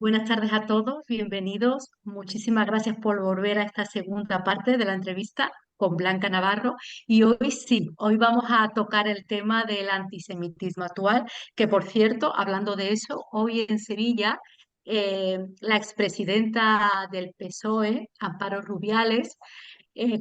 Buenas tardes a todos, bienvenidos. Muchísimas gracias por volver a esta segunda parte de la entrevista con Blanca Navarro. Y hoy sí, hoy vamos a tocar el tema del antisemitismo actual, que por cierto, hablando de eso, hoy en Sevilla, la expresidenta del PSOE, Amparo Rubiales,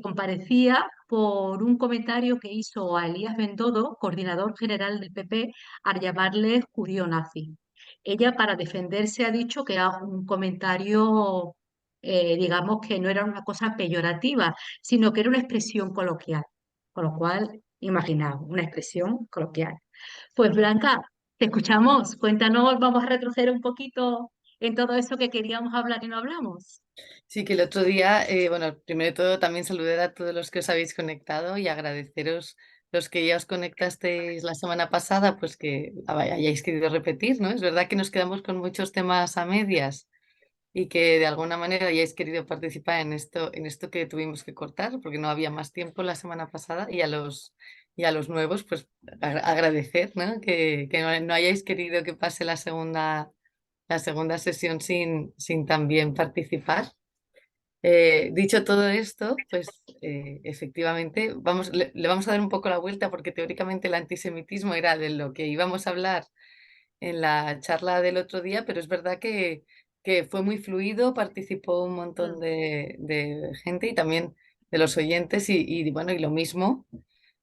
comparecía por un comentario que hizo a Elías Bendodo, coordinador general del PP, al llamarle judío nazi. Ella, para defenderse, ha dicho que era un comentario, digamos, que no era una cosa peyorativa, sino que era una expresión coloquial. Con lo cual, imaginaos, una expresión coloquial. Pues Blanca, te escuchamos. Cuéntanos, vamos a retroceder un poquito en todo eso que queríamos hablar y no hablamos. Sí, que el otro día, bueno, primero de todo también saludar a todos los que os habéis conectado y agradeceros los que ya os conectasteis la semana pasada, pues que hayáis querido repetir, ¿no? Es verdad que nos quedamos con muchos temas a medias y que de alguna manera hayáis querido participar en esto que tuvimos que cortar porque no había más tiempo la semana pasada y a los nuevos, pues agradecer, ¿no? Que no hayáis querido que pase la segunda sesión sin también participar. Dicho todo esto, pues efectivamente le vamos a dar un poco la vuelta porque teóricamente el antisemitismo era de lo que íbamos a hablar en la charla del otro día, pero es verdad que fue muy fluido, participó un montón Mm. de gente y también de los oyentes y bueno, y lo mismo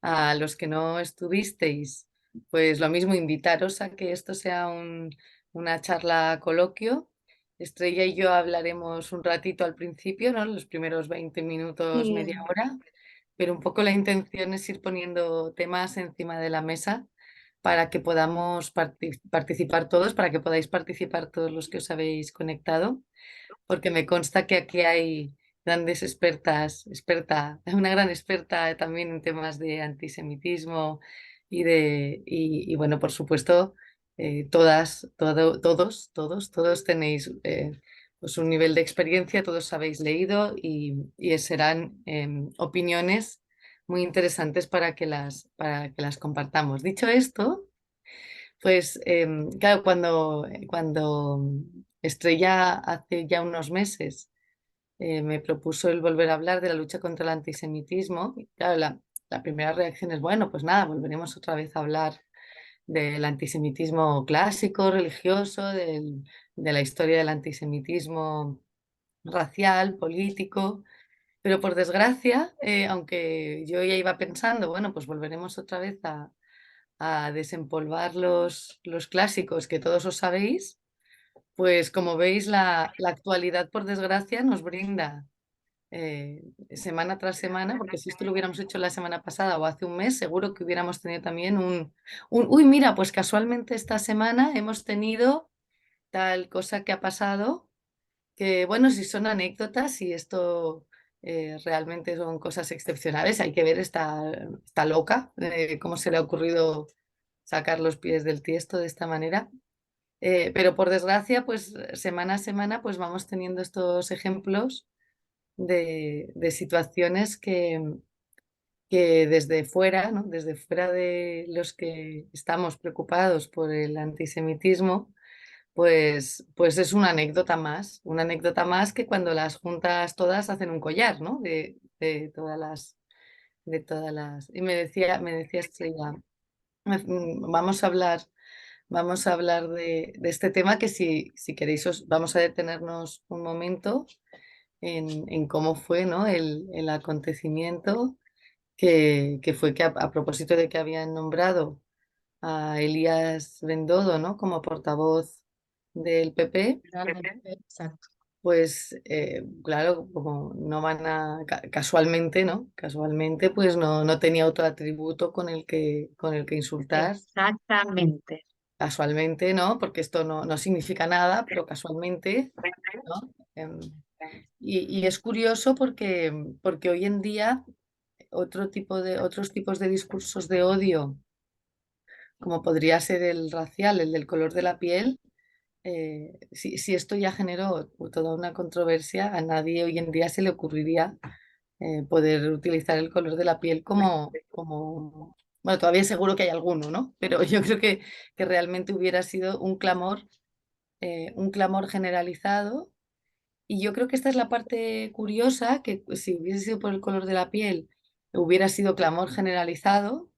a los que no estuvisteis, pues lo mismo invitaros a que esto sea una charla coloquio. Estrella y yo hablaremos un ratito al principio, ¿no? Los primeros 20 minutos, media Sí. hora, pero un poco la intención es ir poniendo temas encima de la mesa para que podamos participar todos, para que podáis participar todos los que os habéis conectado, porque me consta que aquí hay grandes una gran experta también en temas de antisemitismo y bueno, por supuesto, todos tenéis pues un nivel de experiencia, todos habéis leído y serán opiniones muy interesantes para que las compartamos. Dicho esto, pues claro, cuando Estrella hace ya unos meses me propuso el volver a hablar de la lucha contra el antisemitismo, y claro, la primera reacción es, bueno, pues nada, volveremos otra vez a hablar del antisemitismo clásico, religioso, de la historia del antisemitismo racial, político, pero por desgracia, aunque yo ya iba pensando, bueno, pues volveremos otra vez a desempolvar los clásicos que todos os sabéis, pues como veis, la actualidad, por desgracia, nos brinda semana tras semana, porque si esto lo hubiéramos hecho la semana pasada o hace un mes, seguro que hubiéramos tenido también uy, mira, pues casualmente esta semana hemos tenido tal cosa que ha pasado, que bueno, si son anécdotas y esto realmente son cosas excepcionales, hay que ver esta loca, cómo se le ha ocurrido sacar los pies del tiesto de esta manera. Pero por desgracia, pues semana a semana, pues vamos teniendo estos ejemplos de situaciones que desde fuera, ¿no? Desde fuera de los que estamos preocupados por el antisemitismo, pues es una anécdota más que cuando las juntas todas hacen un collar, ¿no? De todas las. Y me decía Estrella, vamos a hablar de este tema que si queréis vamos a detenernos un momento en cómo fue, ¿no? El acontecimiento que fue que a propósito de que habían nombrado a Elías Bendodo, ¿no? Como portavoz del PP, Realmente, exacto. pues claro, como no van casualmente, ¿no? Casualmente, pues no tenía otro atributo con el que insultar. Exactamente. Casualmente, ¿no? Porque esto no significa nada, pero casualmente, ¿no? Y es curioso porque hoy en día otros tipos de discursos de odio, como podría ser el racial, el del color de la piel, si esto ya generó toda una controversia, a nadie hoy en día se le ocurriría poder utilizar el color de la piel bueno, todavía seguro que hay alguno, ¿no? Pero yo creo que realmente hubiera sido un clamor un clamor generalizado. Y yo creo que esta es la parte curiosa, que si hubiese sido por el color de la piel, hubiera sido clamor generalizado,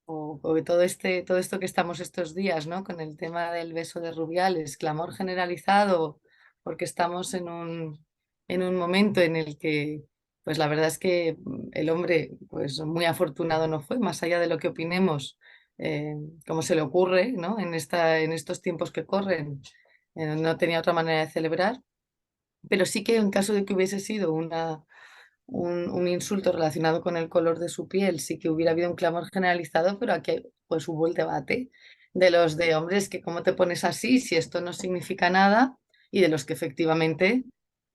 o que todo esto que estamos estos días, ¿no? Con el tema del beso de Rubiales, clamor generalizado, porque estamos en un momento en el que, pues la verdad es que el hombre, pues muy afortunado no fue, más allá de lo que opinemos, eh, como se le ocurre, ¿no? En estos tiempos que corren, no tenía otra manera de celebrar, pero sí que en caso de que hubiese sido un insulto relacionado con el color de su piel, sí que hubiera habido un clamor generalizado, pero aquí pues hubo el debate de los de hombres que cómo te pones así si esto no significa nada, y de los que efectivamente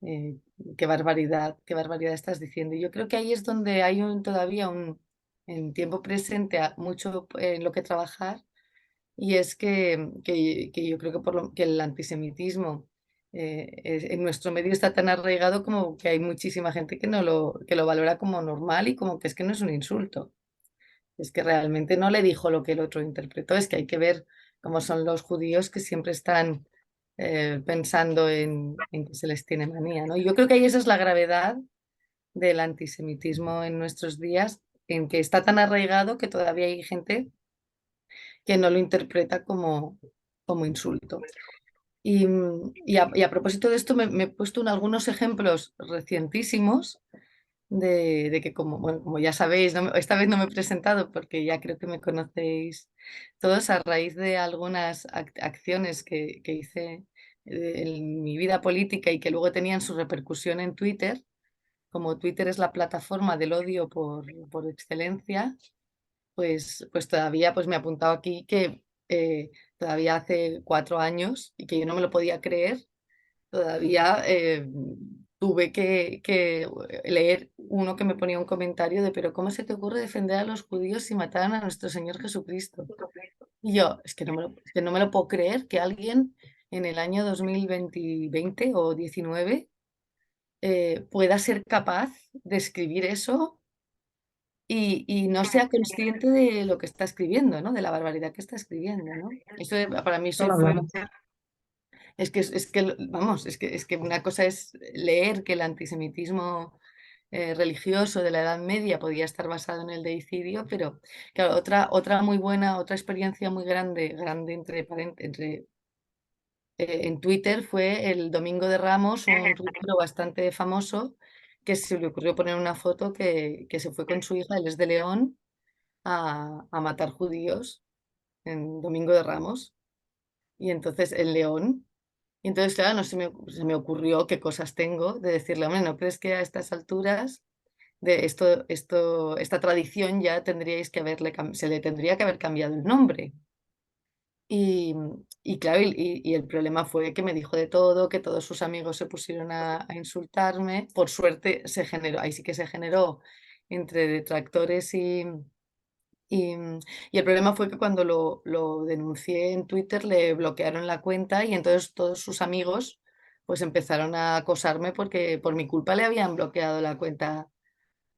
eh, qué barbaridad estás diciendo. Y yo creo que ahí es donde hay todavía en tiempo presente mucho en lo que trabajar, y es que yo creo que, que el antisemitismo en nuestro medio está tan arraigado como que hay muchísima gente que lo valora como normal y como que es que no es un insulto. Es que realmente no le dijo lo que el otro interpretó, es que hay que ver cómo son los judíos que siempre están pensando en que se les tiene manía, ¿no? Y yo creo que ahí esa es la gravedad del antisemitismo en nuestros días, en que está tan arraigado que todavía hay gente que no lo interpreta como insulto. Y a propósito de esto, me he puesto algunos ejemplos recientísimos de que, como, bueno, como ya sabéis, esta vez no me he presentado porque ya creo que me conocéis todos a raíz de algunas acciones que hice en mi vida política y que luego tenían su repercusión en Twitter. Como Twitter es la plataforma del odio por excelencia, pues todavía pues me he apuntado aquí que todavía hace 4 años, y que yo no me lo podía creer, todavía tuve que leer uno que me ponía un comentario de, pero ¿cómo se te ocurre defender a los judíos si mataron a nuestro Señor Jesucristo? Y yo, es que es que no me lo puedo creer que alguien en el año 2020 o 19 pueda ser capaz de escribir eso y no sea consciente de lo que está escribiendo, ¿no? De la barbaridad que está escribiendo, ¿no? Eso para mí eso fue, es que, vamos, es que una cosa es leer que el antisemitismo religioso de la Edad Media podía estar basado en el deicidio, pero claro, otra muy buena, otra experiencia muy grande en Twitter fue el Domingo de Ramos, un tuitero bastante famoso que se le ocurrió poner una foto que se fue con su hija, él es de León, a matar judíos en Domingo de Ramos, y entonces en León. Y entonces, claro, no se me ocurrió qué cosas tengo de decirle, hombre, ¿no crees que a estas alturas de esta tradición ya tendríais que se le tendría que haber cambiado el nombre? Y claro, y el problema fue que me dijo de todo, que todos sus amigos se pusieron a insultarme. Por suerte se generó, ahí sí que se generó entre detractores y, y el problema fue que cuando lo denuncié en Twitter le bloquearon la cuenta, y entonces todos sus amigos pues empezaron a acosarme porque por mi culpa le habían bloqueado la cuenta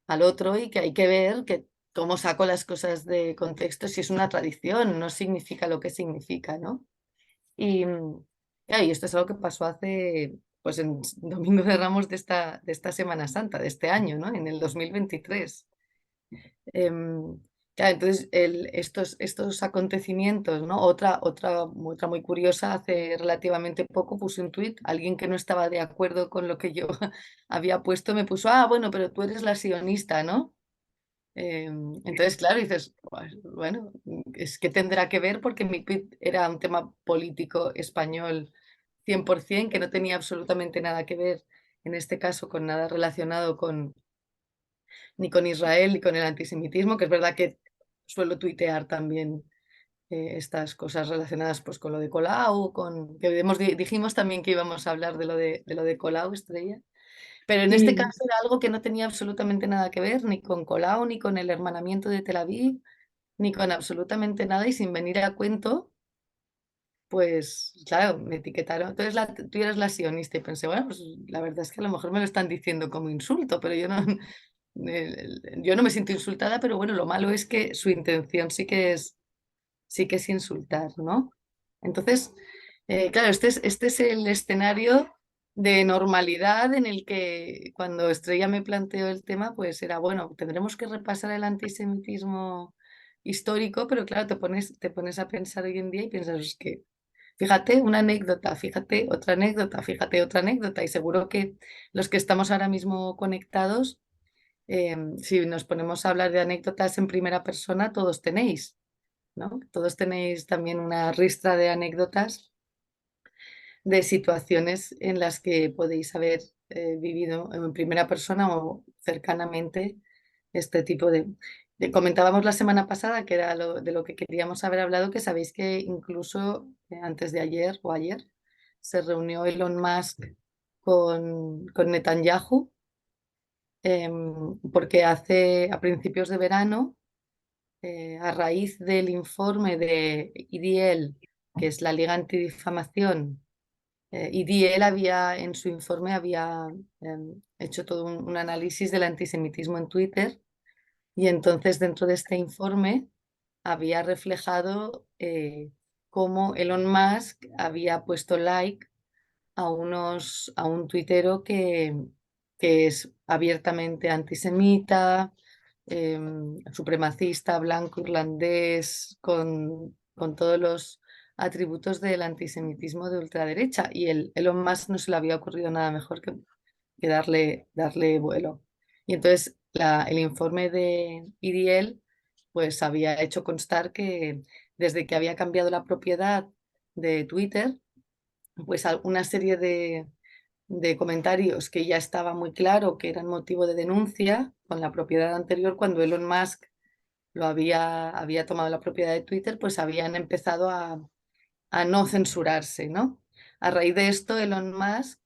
al otro, y que hay que ver que cómo saco las cosas de contexto, si es una tradición, no significa lo que significa, ¿no? Y, claro, y esto es algo que pasó hace, pues en Domingo de Ramos de esta Semana Santa, de este año, ¿no? En el 2023. Claro, entonces estos acontecimientos, ¿no? Otra muy curiosa, hace relativamente poco puse un tuit, alguien que no estaba de acuerdo con lo que yo había puesto me puso, ah, bueno, pero tú eres la sionista, ¿no? Entonces, claro, dices, "Pues, bueno, es que tendrá que ver porque mi tuit era un tema político español 100%, que no tenía absolutamente nada que ver, en este caso, con nada relacionado ni con Israel ni con el antisemitismo, que es verdad que suelo tuitear también estas cosas relacionadas pues con lo de Colau, que dijimos también que íbamos a hablar de lo de Colau, Estrella, pero en este Sí, caso era algo que no tenía absolutamente nada que ver ni con Colau, ni con el hermanamiento de Tel Aviv, ni con absolutamente nada, y sin venir a cuento, pues claro, me etiquetaron. Entonces tú eres la sionista, y pensé, bueno, pues la verdad es que a lo mejor me lo están diciendo como insulto, pero yo no, yo no me siento insultada, pero bueno, lo malo es que su intención sí que es insultar, ¿no? Entonces, Claro, este es el escenario de normalidad en el que cuando Estrella me planteó el tema, pues era, bueno, tendremos que repasar el antisemitismo histórico, pero claro, te pones a pensar hoy en día y piensas, es que, fíjate una anécdota, fíjate otra anécdota, fíjate otra anécdota, y seguro que los que estamos ahora mismo conectados, si nos ponemos a hablar de anécdotas en primera persona, todos tenéis, ¿no? Todos tenéis también una ristra de anécdotas de situaciones en las que podéis haber vivido en primera persona o cercanamente este tipo Comentábamos la semana pasada, que era de lo que queríamos haber hablado, que sabéis que incluso antes de ayer o ayer se reunió Elon Musk con Netanyahu, porque a principios de verano, a raíz del informe de IDL, que es la Liga Antidifamación, y él había, en su informe, había hecho todo un análisis del antisemitismo en Twitter, y entonces dentro de este informe había reflejado cómo Elon Musk había puesto like a un tuitero que es abiertamente antisemita, supremacista, blanco, irlandés, con todos los atributos del antisemitismo de ultraderecha. Y Elon Musk no se le había ocurrido nada mejor que darle vuelo. Y entonces el informe de IDL pues había hecho constar que desde que había cambiado la propiedad de Twitter, pues una serie de comentarios que ya estaba muy claro que eran motivo de denuncia con la propiedad anterior, cuando Elon Musk había tomado la propiedad de Twitter, pues habían empezado a no censurarse, ¿no? A raíz de esto, Elon Musk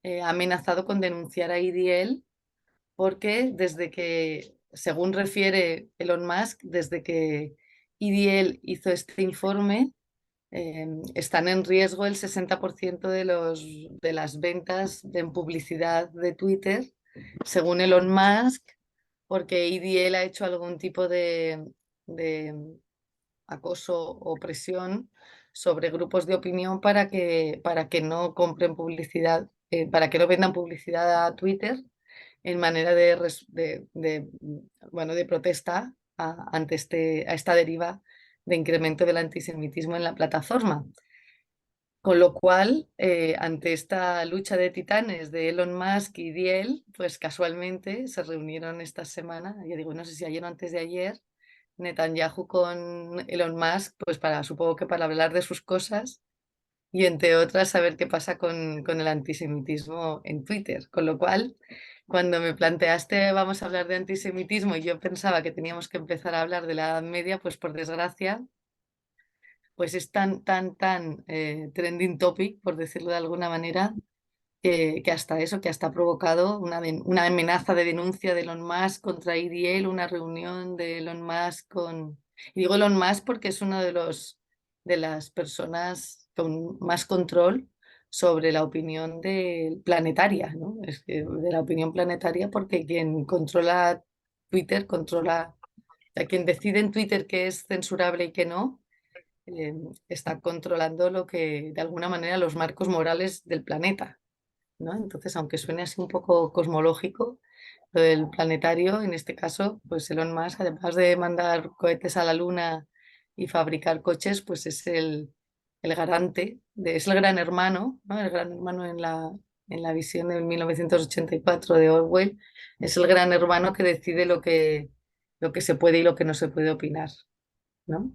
ha amenazado con denunciar a IDL porque desde que, según refiere Elon Musk, desde que IDL hizo este informe, están en riesgo el 60% de las ventas en publicidad de Twitter, según Elon Musk, porque IDL ha hecho algún tipo de acoso o presión sobre grupos de opinión para que no compren publicidad, para que no vendan publicidad a Twitter en manera bueno, de protesta ante a esta deriva de incremento del antisemitismo en la plataforma. Con lo cual, ante esta lucha de titanes de Elon Musk y Diel, pues casualmente se reunieron esta semana, ya digo, no sé si ayer o antes de ayer, Netanyahu con Elon Musk, pues supongo que para hablar de sus cosas y entre otras saber qué pasa con el antisemitismo en Twitter. Con lo cual, cuando me planteaste vamos a hablar de antisemitismo y yo pensaba que teníamos que empezar a hablar de la Edad Media, pues por desgracia pues es tan trending topic, por decirlo de alguna manera, que hasta ha provocado una amenaza de denuncia de Elon Musk contra IDL, una reunión de Elon Musk Y digo Elon Musk porque es uno de las personas con más control sobre la opinión planetaria, ¿no? Es que de la opinión planetaria, porque quien controla Twitter, o sea, quien decide en Twitter qué es censurable y qué no, eh, está controlando lo que, de alguna manera, los marcos morales del planeta, ¿no? Entonces, aunque suene así un poco cosmológico, lo del planetario, en este caso, pues Elon Musk, además de mandar cohetes a la Luna y fabricar coches, pues es el garante, es el gran hermano, ¿no? El gran hermano en la visión de 1984 de Orwell, es el gran hermano que decide lo que se puede y lo que no se puede opinar, ¿no?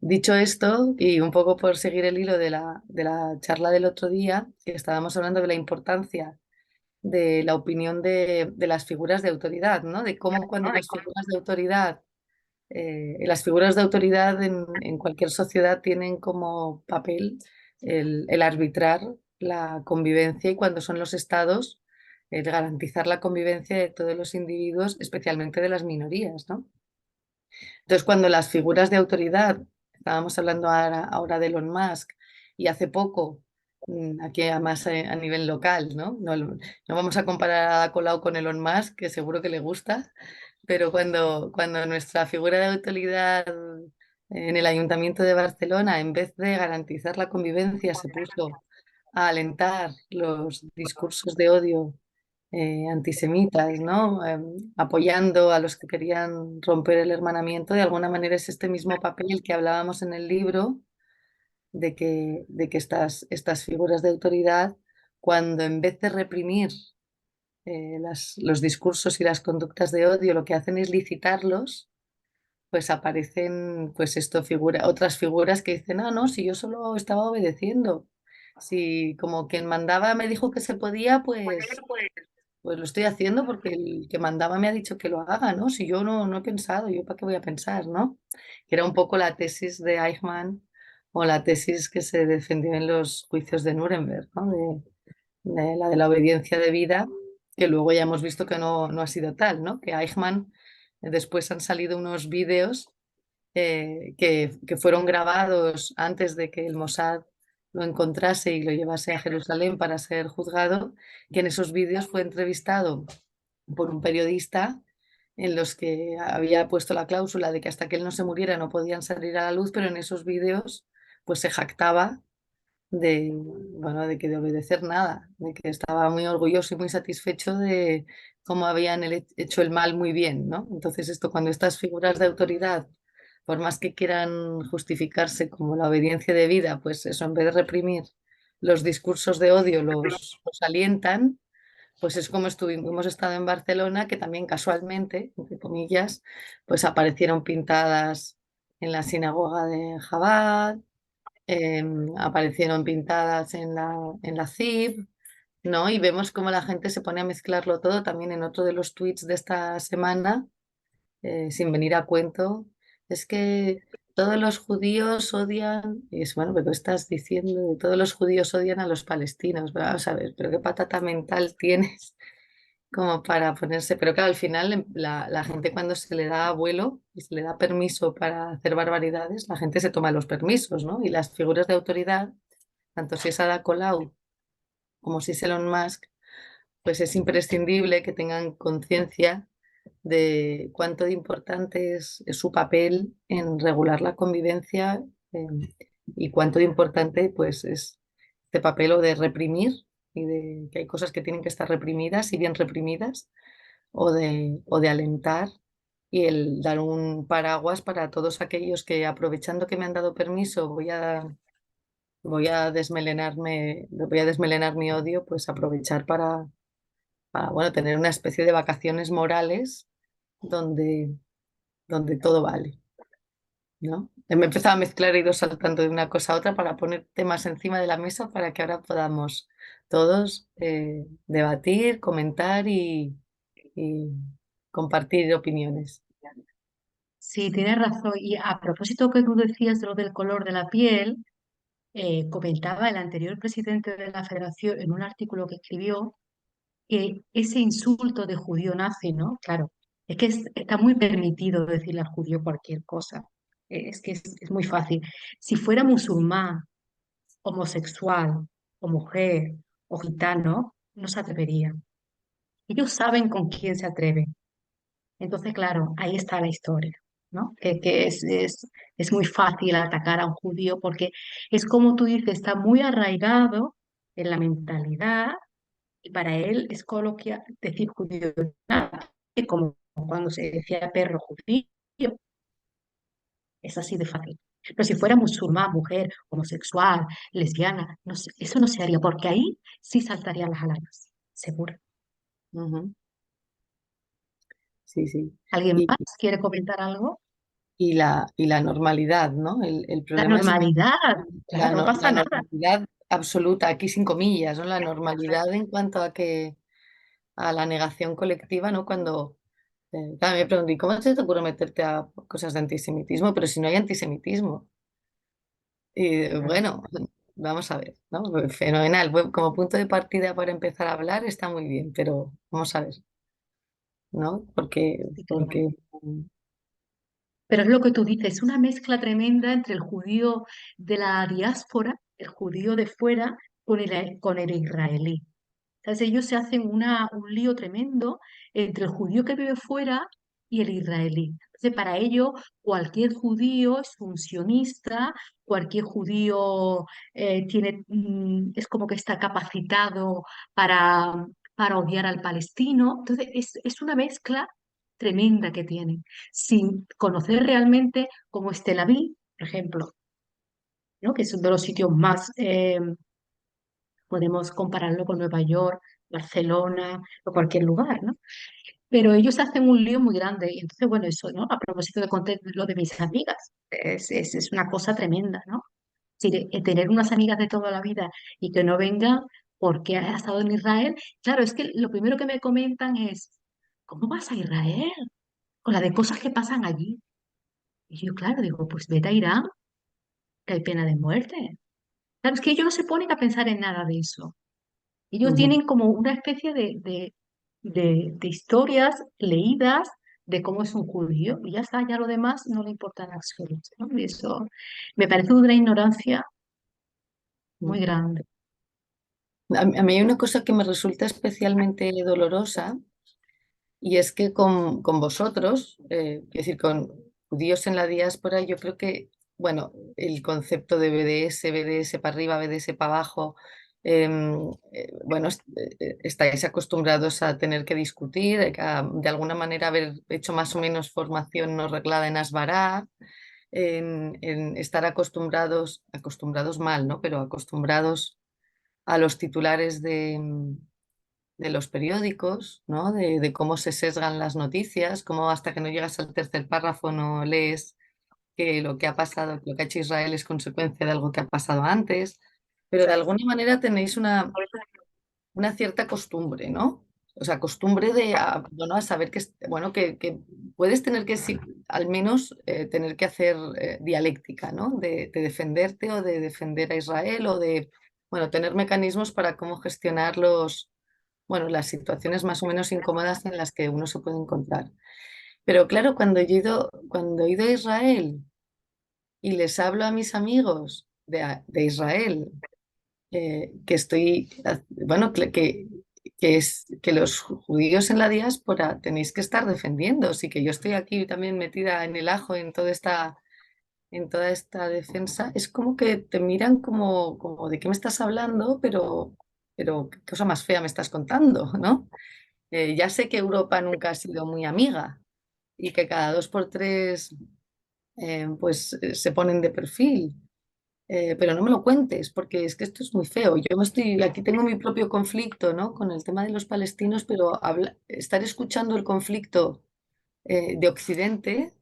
Dicho esto, y un poco por seguir el hilo de la charla del otro día, que estábamos hablando de la importancia de la opinión de las figuras de autoridad, ¿no? De cómo cuando las figuras de autoridad en cualquier sociedad tienen como papel el arbitrar la convivencia y cuando son los estados, el garantizar la convivencia de todos los individuos, especialmente de las minorías, ¿no? Entonces, cuando las figuras de autoridad, estábamos hablando ahora de Elon Musk, y hace poco, aquí además a nivel local, ¿no? No vamos a comparar a Colau con Elon Musk, que seguro que le gusta, pero cuando nuestra figura de autoridad en el Ayuntamiento de Barcelona, en vez de garantizar la convivencia, se puso a alentar los discursos de odio antisemitas, ¿no? Apoyando a los que querían romper el hermanamiento. De alguna manera es este mismo papel que hablábamos en el libro, de que estas figuras de autoridad, cuando en vez de reprimir los discursos y las conductas de odio, lo que hacen es licitarlos, pues aparecen otras figuras que dicen, ah, no, si yo solo estaba obedeciendo. Si como quien mandaba me dijo que se podía, pues lo estoy haciendo porque el que mandaba me ha dicho que lo haga, ¿no? Si yo no he pensado, ¿yo para qué voy a pensar, ¿no? Que era un poco la tesis de Eichmann o la tesis que se defendió en los juicios de Nuremberg, ¿no? De la obediencia de vida, que luego ya hemos visto que no ha sido tal, ¿no? Que Eichmann, después han salido unos vídeos que fueron grabados antes de que el Mossad lo encontrase y lo llevase a Jerusalén para ser juzgado, que en esos vídeos fue entrevistado por un periodista en los que había puesto la cláusula de que hasta que él no se muriera no podían salir a la luz, pero en esos vídeos pues se jactaba bueno, de obedecer nada, de que estaba muy orgulloso y muy satisfecho de cómo habían hecho el mal muy bien, ¿no? Entonces esto, cuando estas figuras de autoridad, por más que quieran justificarse como la obediencia de vida, pues eso, en vez de reprimir los discursos de odio, los alientan, pues es como hemos estado en Barcelona, que también casualmente, entre comillas, pues aparecieron pintadas en la sinagoga de Chabad, aparecieron pintadas en la CIB, ¿no? Y vemos cómo la gente se pone a mezclarlo todo también en otro de los tweets de esta semana, sin venir a cuento. Es que todos los judíos odian, y es bueno, pero estás diciendo, todos los judíos odian a los palestinos. Vamos a ver, pero qué patata mental tienes como para ponerse. Pero claro, al final la gente, cuando se le da vuelo y se le da permiso para hacer barbaridades, la gente se toma los permisos, ¿no? Y las figuras de autoridad, tanto si es Ada Colau como si es Elon Musk, pues es imprescindible que tengan conciencia de cuánto de importante es su papel en regular la convivencia, y cuánto de importante pues es este papel o de reprimir, y de que hay cosas que tienen que estar reprimidas y bien reprimidas, o de alentar, y el dar un paraguas para todos aquellos que, aprovechando que me han dado permiso, voy a desmelenar mi odio, pues aprovechar para, bueno, tener una especie de vacaciones morales donde todo vale, ¿no? Me he empezado a mezclar, he ido saltando de una cosa a otra para poner temas encima de la mesa para que ahora podamos todos debatir, comentar y compartir opiniones. Sí, tienes razón. Y a propósito que tú decías de lo del color de la piel, comentaba el anterior presidente de la Federación en un artículo que escribió que ese insulto de judío nazi, ¿no? Claro, es que está muy permitido decirle al judío cualquier cosa. Es que es muy fácil. Si fuera musulmán, homosexual, o mujer, o gitano, no se atrevería. Ellos saben con quién se atreven. Entonces, claro, ahí está la historia, ¿no? Que es muy fácil atacar a un judío porque es como tú dices, está muy arraigado en la mentalidad y para él es coloquial decir judío, nada, como cuando se decía perro judío, es así de fácil. Pero si fuera musulmán, mujer, homosexual, lesbiana, no eso no se haría porque ahí sí saltarían las alarmas, seguro. Ujú. Sí, sí. ¿Alguien Y, más quiere comentar algo? y la normalidad, ¿no? El La problema es normalidad, la, claro, no no- pasa la nada. normalidad absoluta, aquí sin comillas, ¿no? La normalidad en cuanto a la negación colectiva, ¿no? Cuando, claro, me pregunto, ¿y cómo se te ocurre meterte a cosas de antisemitismo? Pero si no hay antisemitismo. Y Claro. bueno, vamos a ver, ¿no? Fenomenal. Como punto de partida para empezar a hablar está muy bien, pero vamos a ver, ¿no? Porque, Sí, porque pero es lo que tú dices, es una mezcla tremenda entre el judío de la diáspora, el judío de fuera, con el israelí. Entonces ellos se hacen un lío tremendo entre el judío que vive fuera y el israelí. Entonces, para ello, cualquier judío es un sionista, cualquier judío es como que está capacitado para, para odiar al palestino. Entonces, es una mezcla tremenda que tienen, sin conocer realmente cómo es Tel Aviv, por ejemplo, ¿no? Que es uno de los sitios más, podemos compararlo con Nueva York, Barcelona o cualquier lugar, ¿no? Pero ellos hacen un lío muy grande y entonces, bueno, eso, ¿no? A propósito de contar lo de mis amigas, es una cosa tremenda, ¿no? Es decir, tener unas amigas de toda la vida y que no vengan porque has estado en Israel, claro, es que lo primero que me comentan es, ¿cómo vas a Israel? Con la de cosas que pasan allí. Y yo, claro, digo, pues vete a Irán, que hay pena de muerte. Claro, es que ellos no se ponen a pensar en nada de eso. Ellos Ujú. tienen como una especie de historias leídas de cómo es un judío y ya está, ya lo demás no le importa en absoluto, ¿no? Y eso me parece una ignorancia muy grande. A mí hay una cosa que me resulta especialmente dolorosa y es que con vosotros, es decir, con judíos en la diáspora, yo creo que, bueno, el concepto de BDS, BDS para arriba, BDS para abajo, bueno, estáis acostumbrados a tener que discutir, a, de alguna manera haber hecho más o menos formación no reglada en Asbará, en estar acostumbrados, acostumbrados mal, ¿no? Pero acostumbrados a los titulares de los periódicos, ¿no? De cómo se sesgan las noticias, cómo hasta que no llegas al tercer párrafo no lees que lo que ha pasado, que lo que ha hecho Israel es consecuencia de algo que ha pasado antes, pero de alguna manera tenéis una cierta costumbre, ¿no? O sea, costumbre de, bueno, a saber que, bueno, que puedes tener que, al menos, tener que hacer dialéctica, ¿no? De defenderte o de defender a Israel o de, bueno, tener mecanismos para cómo gestionar bueno, las situaciones más o menos incómodas en las que uno se puede encontrar. Pero claro, cuando he ido a Israel y les hablo a mis amigos de Israel, que estoy, bueno, que los judíos en la diáspora tenéis que estar defendiendo, y que yo estoy aquí también metida en el ajo en toda esta defensa, es como que te miran como de qué me estás hablando, pero qué cosa más fea me estás contando, ¿no? Ya sé que Europa nunca ha sido muy amiga y que cada dos por tres se ponen de perfil, pero no me lo cuentes porque es que esto es muy feo. Aquí tengo mi propio conflicto, ¿no? Con el tema de los palestinos, pero estar escuchando el conflicto de Occidente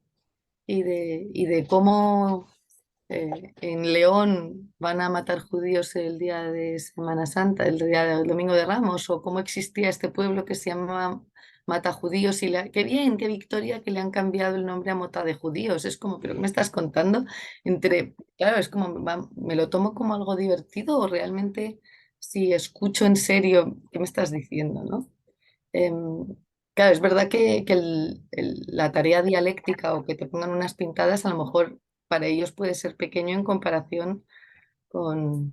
y de cómo en León van a matar judíos el día de Semana Santa, el día del Domingo de Ramos, o cómo existía este pueblo que se llamaba Mata Judíos qué bien, qué victoria que le han cambiado el nombre a Mota de Judíos. Es como, ¿pero qué me estás contando? Claro, es como, me lo tomo como algo divertido o realmente si escucho en serio, ¿qué me estás diciendo, no? Em, claro, es verdad que la tarea dialéctica o que te pongan unas pintadas, a lo mejor para ellos puede ser pequeño en comparación con,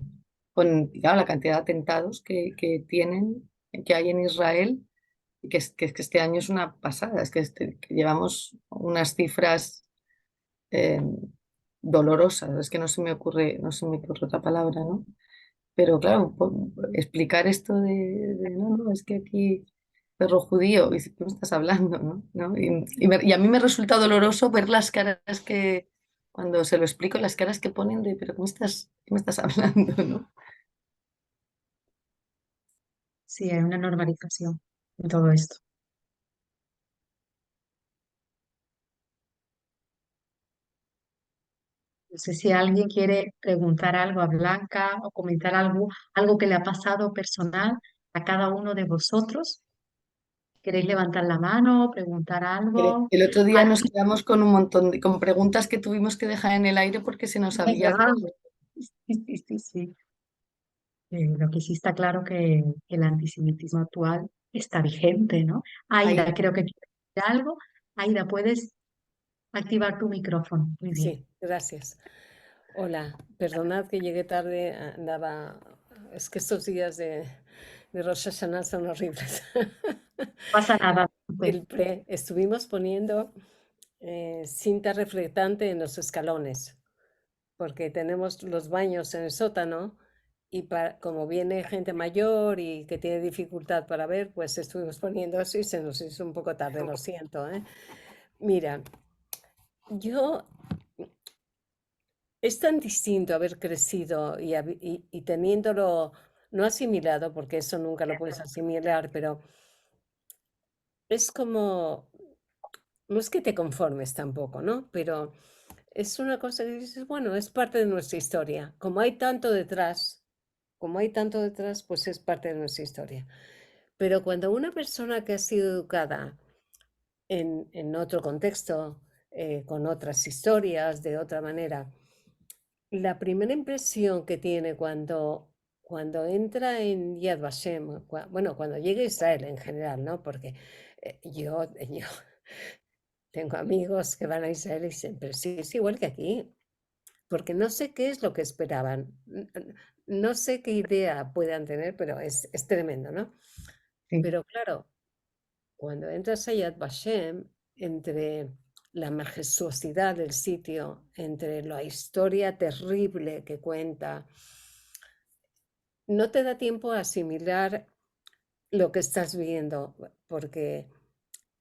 claro, la cantidad de atentados que hay en Israel, y que este año es una pasada, es que llevamos unas cifras em, dolorosas, es que no se me ocurre otra palabra, ¿no? Pero claro, explicar esto no, no, es que aquí perro judío, y dices, ¿qué me estás hablando? ¿No? Y a mí me resulta doloroso ver las caras cuando se lo explico, las caras que ponen de, pero qué me estás hablando? ¿No? Sí, hay una normalización en todo esto. No sé si alguien quiere preguntar algo a Blanca o comentar algo que le ha pasado personal a cada uno de vosotros. ¿Queréis levantar la mano, preguntar algo? El otro día Ah, nos quedamos con un montón con preguntas que tuvimos que dejar en el aire porque se nos había venga, acabado. sí. Lo que sí está claro que el antisemitismo actual está vigente, ¿no? Aida, Ahí, creo que quieres decir algo. Aida, puedes activar tu micrófono. Muy bien. Sí, gracias. Hola, perdonad que llegué tarde, andaba... Es que estos días de Rosh Hashanah son horribles. No pasa nada. Súper. Estuvimos poniendo cinta reflectante en los escalones, porque tenemos los baños en el sótano y como viene gente mayor y que tiene dificultad para ver, pues estuvimos poniendo eso y se nos hizo un poco tarde, lo siento, ¿eh? Mira, yo es tan distinto haber crecido y teniéndolo no asimilado, porque eso nunca lo puedes asimilar, pero es como, no es que te conformes tampoco, ¿no? Pero es una cosa que dices, bueno, es parte de nuestra historia. Como hay tanto detrás, pues es parte de nuestra historia. Pero cuando una persona que ha sido educada en otro contexto, con otras historias, de otra manera, la primera impresión que tiene cuando entra en Yad Vashem, bueno, cuando llega a Israel en general, ¿no? Porque yo tengo amigos que van a Israel y dicen, pero sí, es igual que aquí, porque no sé qué es lo que esperaban, no sé qué idea puedan tener, pero es tremendo, ¿no? Sí. Pero claro, cuando entras a Yad Vashem, entre la majestuosidad del sitio, entre la historia terrible que cuenta, no te da tiempo a asimilar lo que estás viendo, porque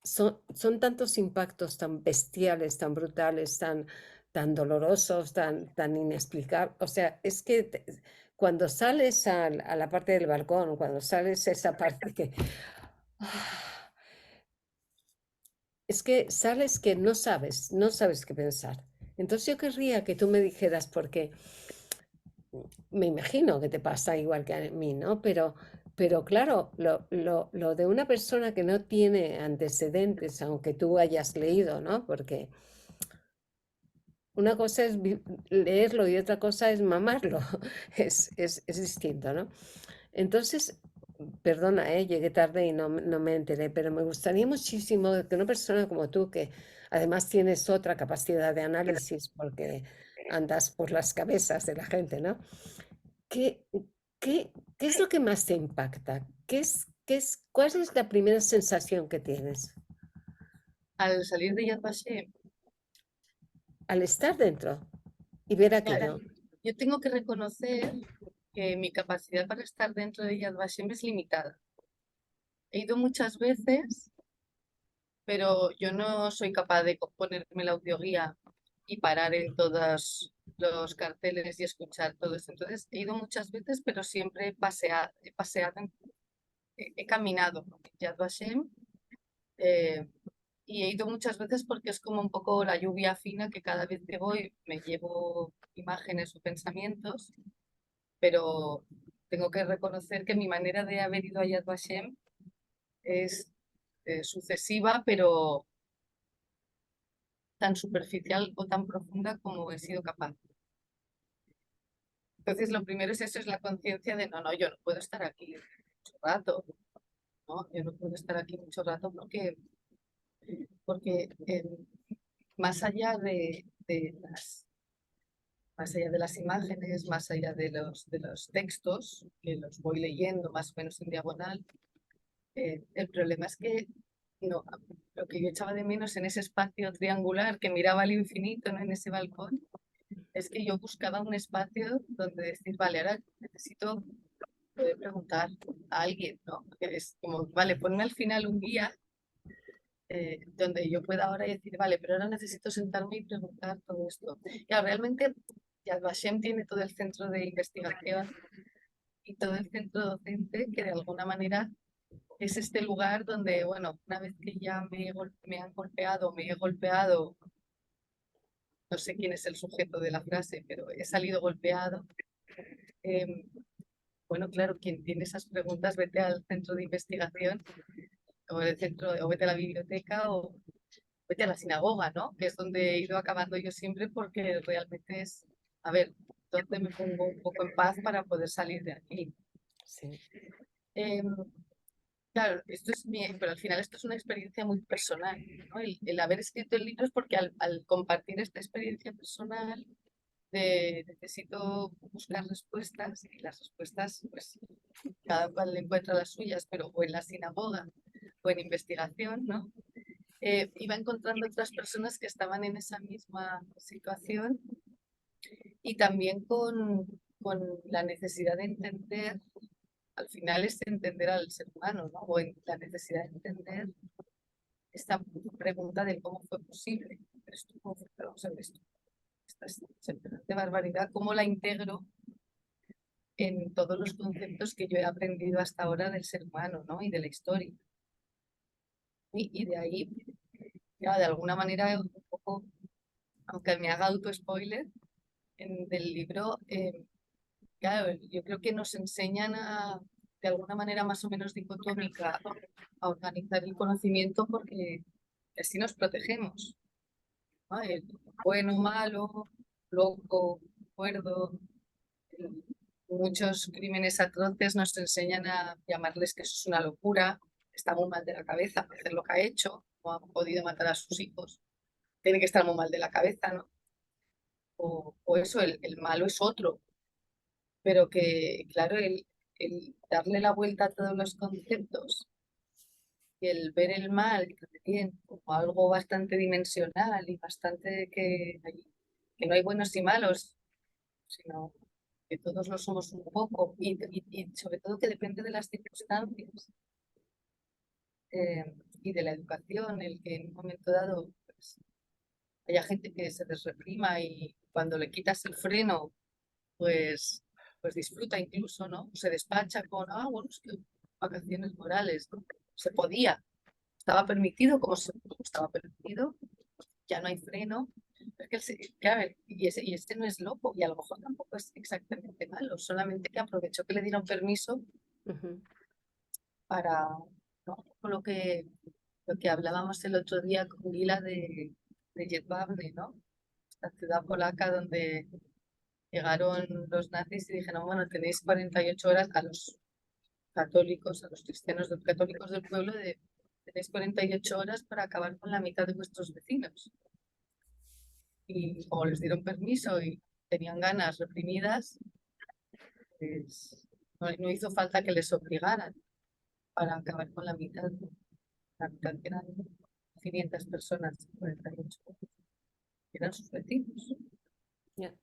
son tantos impactos tan bestiales, tan brutales, tan dolorosos, tan inexplicables. O sea, es que cuando sales a la parte del balcón, cuando sales a esa parte que... Es que sales que no sabes qué pensar. Entonces yo querría que tú me dijeras, porque me imagino que te pasa igual que a mí, ¿no? Pero claro, lo de una persona que no tiene antecedentes, aunque tú hayas leído, ¿no? Porque una cosa es leerlo y otra cosa es mamarlo. Es distinto, ¿no? Entonces, perdona, llegué tarde y no me enteré, pero me gustaría muchísimo que una persona como tú, que además tienes otra capacidad de análisis porque andas por las cabezas de la gente, ¿no? ¿Qué, qué es lo que más te impacta? ¿Cuál es la primera sensación que tienes Al salir de Yad Vashem, al estar dentro y ver claro, aquello? yo tengo que reconocer que mi capacidad para estar dentro de Yad Vashem es limitada. He ido muchas veces, pero yo no soy capaz de ponerme la audioguía y parar en todos los carteles y escuchar todo eso. Entonces, he ido muchas veces, pero siempre he paseado, he caminado en Yad Vashem, eh, y he ido muchas veces porque es como un poco la lluvia fina que cada vez que voy me llevo imágenes o pensamientos, pero tengo que reconocer que mi manera de haber ido a Yad Vashem es sucesiva, pero tan superficial o tan profunda como he sido capaz. Entonces, lo primero es eso, es la conciencia de, no, yo no puedo estar aquí mucho rato, ¿no? Yo no puedo estar aquí mucho rato porque más allá más allá de las imágenes, más allá de los textos, que los voy leyendo más o menos en diagonal, el problema es que no, lo que yo echaba de menos en ese espacio triangular que miraba al infinito, ¿no? En ese balcón, es que yo buscaba un espacio donde decir, vale, ahora necesito poder preguntar a alguien, ¿no? Que es como, vale, ponme al final un guía donde yo pueda ahora decir, vale, pero ahora necesito sentarme y preguntar todo esto. Ya, realmente Yad Vashem tiene todo el centro de investigación y todo el centro docente que de alguna manera es este lugar donde, bueno, una vez que ya me han golpeado, me he golpeado, no sé quién es el sujeto de la frase, pero he salido golpeado. eh, bueno, claro, quien tiene esas preguntas, vete al centro de investigación o, o vete a la biblioteca o vete a la sinagoga, ¿no? Que es donde he ido acabando yo siempre porque realmente es, a ver, donde me pongo un poco en paz para poder salir de aquí. Sí, Eh, claro, pero al final esto es una experiencia muy personal, ¿no? El haber escrito el libro es porque al compartir esta experiencia personal necesito buscar respuestas y las respuestas, pues cada cual encuentra las suyas, pero o en la sinagoga o en investigación, ¿no? iba encontrando otras personas que estaban en esa misma situación y también con la necesidad de entender, al final es entender al ser humano, ¿no? La necesidad de entender esta pregunta de cómo fue posible. Esto, ¿cómo fue? Vamos a ver esto. Esta semejante barbaridad, ¿cómo la integro en todos los conceptos que yo he aprendido hasta ahora del ser humano, ¿no? Y de la historia? Y de ahí, ya, de alguna manera, un poco, aunque me haga auto-spoiler, del libro, claro, yo creo que nos enseñan de alguna manera más o menos dicotómica a organizar el conocimiento porque así nos protegemos, ¿no? El bueno, malo, loco, cuerdo. Muchos crímenes atroces nos enseñan a llamarles que eso es una locura, está muy mal de la cabeza por hacer lo que ha hecho, o ha podido matar a sus hijos, tiene que estar muy mal de la cabeza, ¿no? O eso, el malo es otro, pero que, claro, el darle la vuelta a todos los conceptos y el ver el mal también como algo bastante dimensional y bastante que no hay buenos y malos, sino que todos lo somos un poco y sobre todo que depende de las circunstancias y de la educación, el que en un momento dado pues, haya gente que se desreprima y cuando le quitas el freno pues, pues disfruta incluso, ¿no? Se despacha con, bueno, es que vacaciones morales, ¿no? Se podía, estaba permitido como estaba permitido, ya no hay freno. Es que, claro, y este no es loco y a lo mejor tampoco es exactamente malo, solamente que aprovechó que le dieron permiso para, ¿no? Con lo que hablábamos el otro día con Lila de Jedwabne, ¿no? Esta ciudad polaca donde llegaron los nazis y dijeron, bueno, tenéis 48 horas a los católicos, a los cristianos católicos del pueblo, tenéis 48 horas para acabar con la mitad de vuestros vecinos. Y como les dieron permiso y tenían ganas reprimidas, pues no hizo falta que les obligaran para acabar con la mitad que eran 500 personas, 48, que eran sus vecinos. Ya.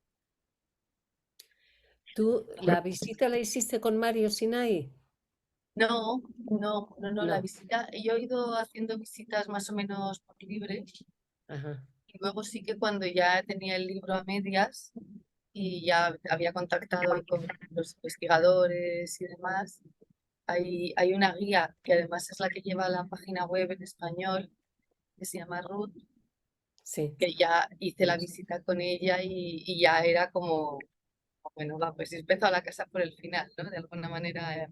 ¿Tú la visita la hiciste con Mario Sinai? No, la No. visita, yo he ido haciendo visitas más o menos por libre Ajá. y luego sí que cuando ya tenía el libro a medias y ya había contactado con los investigadores y demás, hay una guía que además es la que lleva la página web en español, que se llama Ruth, Sí. que ya hice la visita con ella y ya era como, bueno, va, pues empezó a la casa por el final, ¿no? De alguna manera,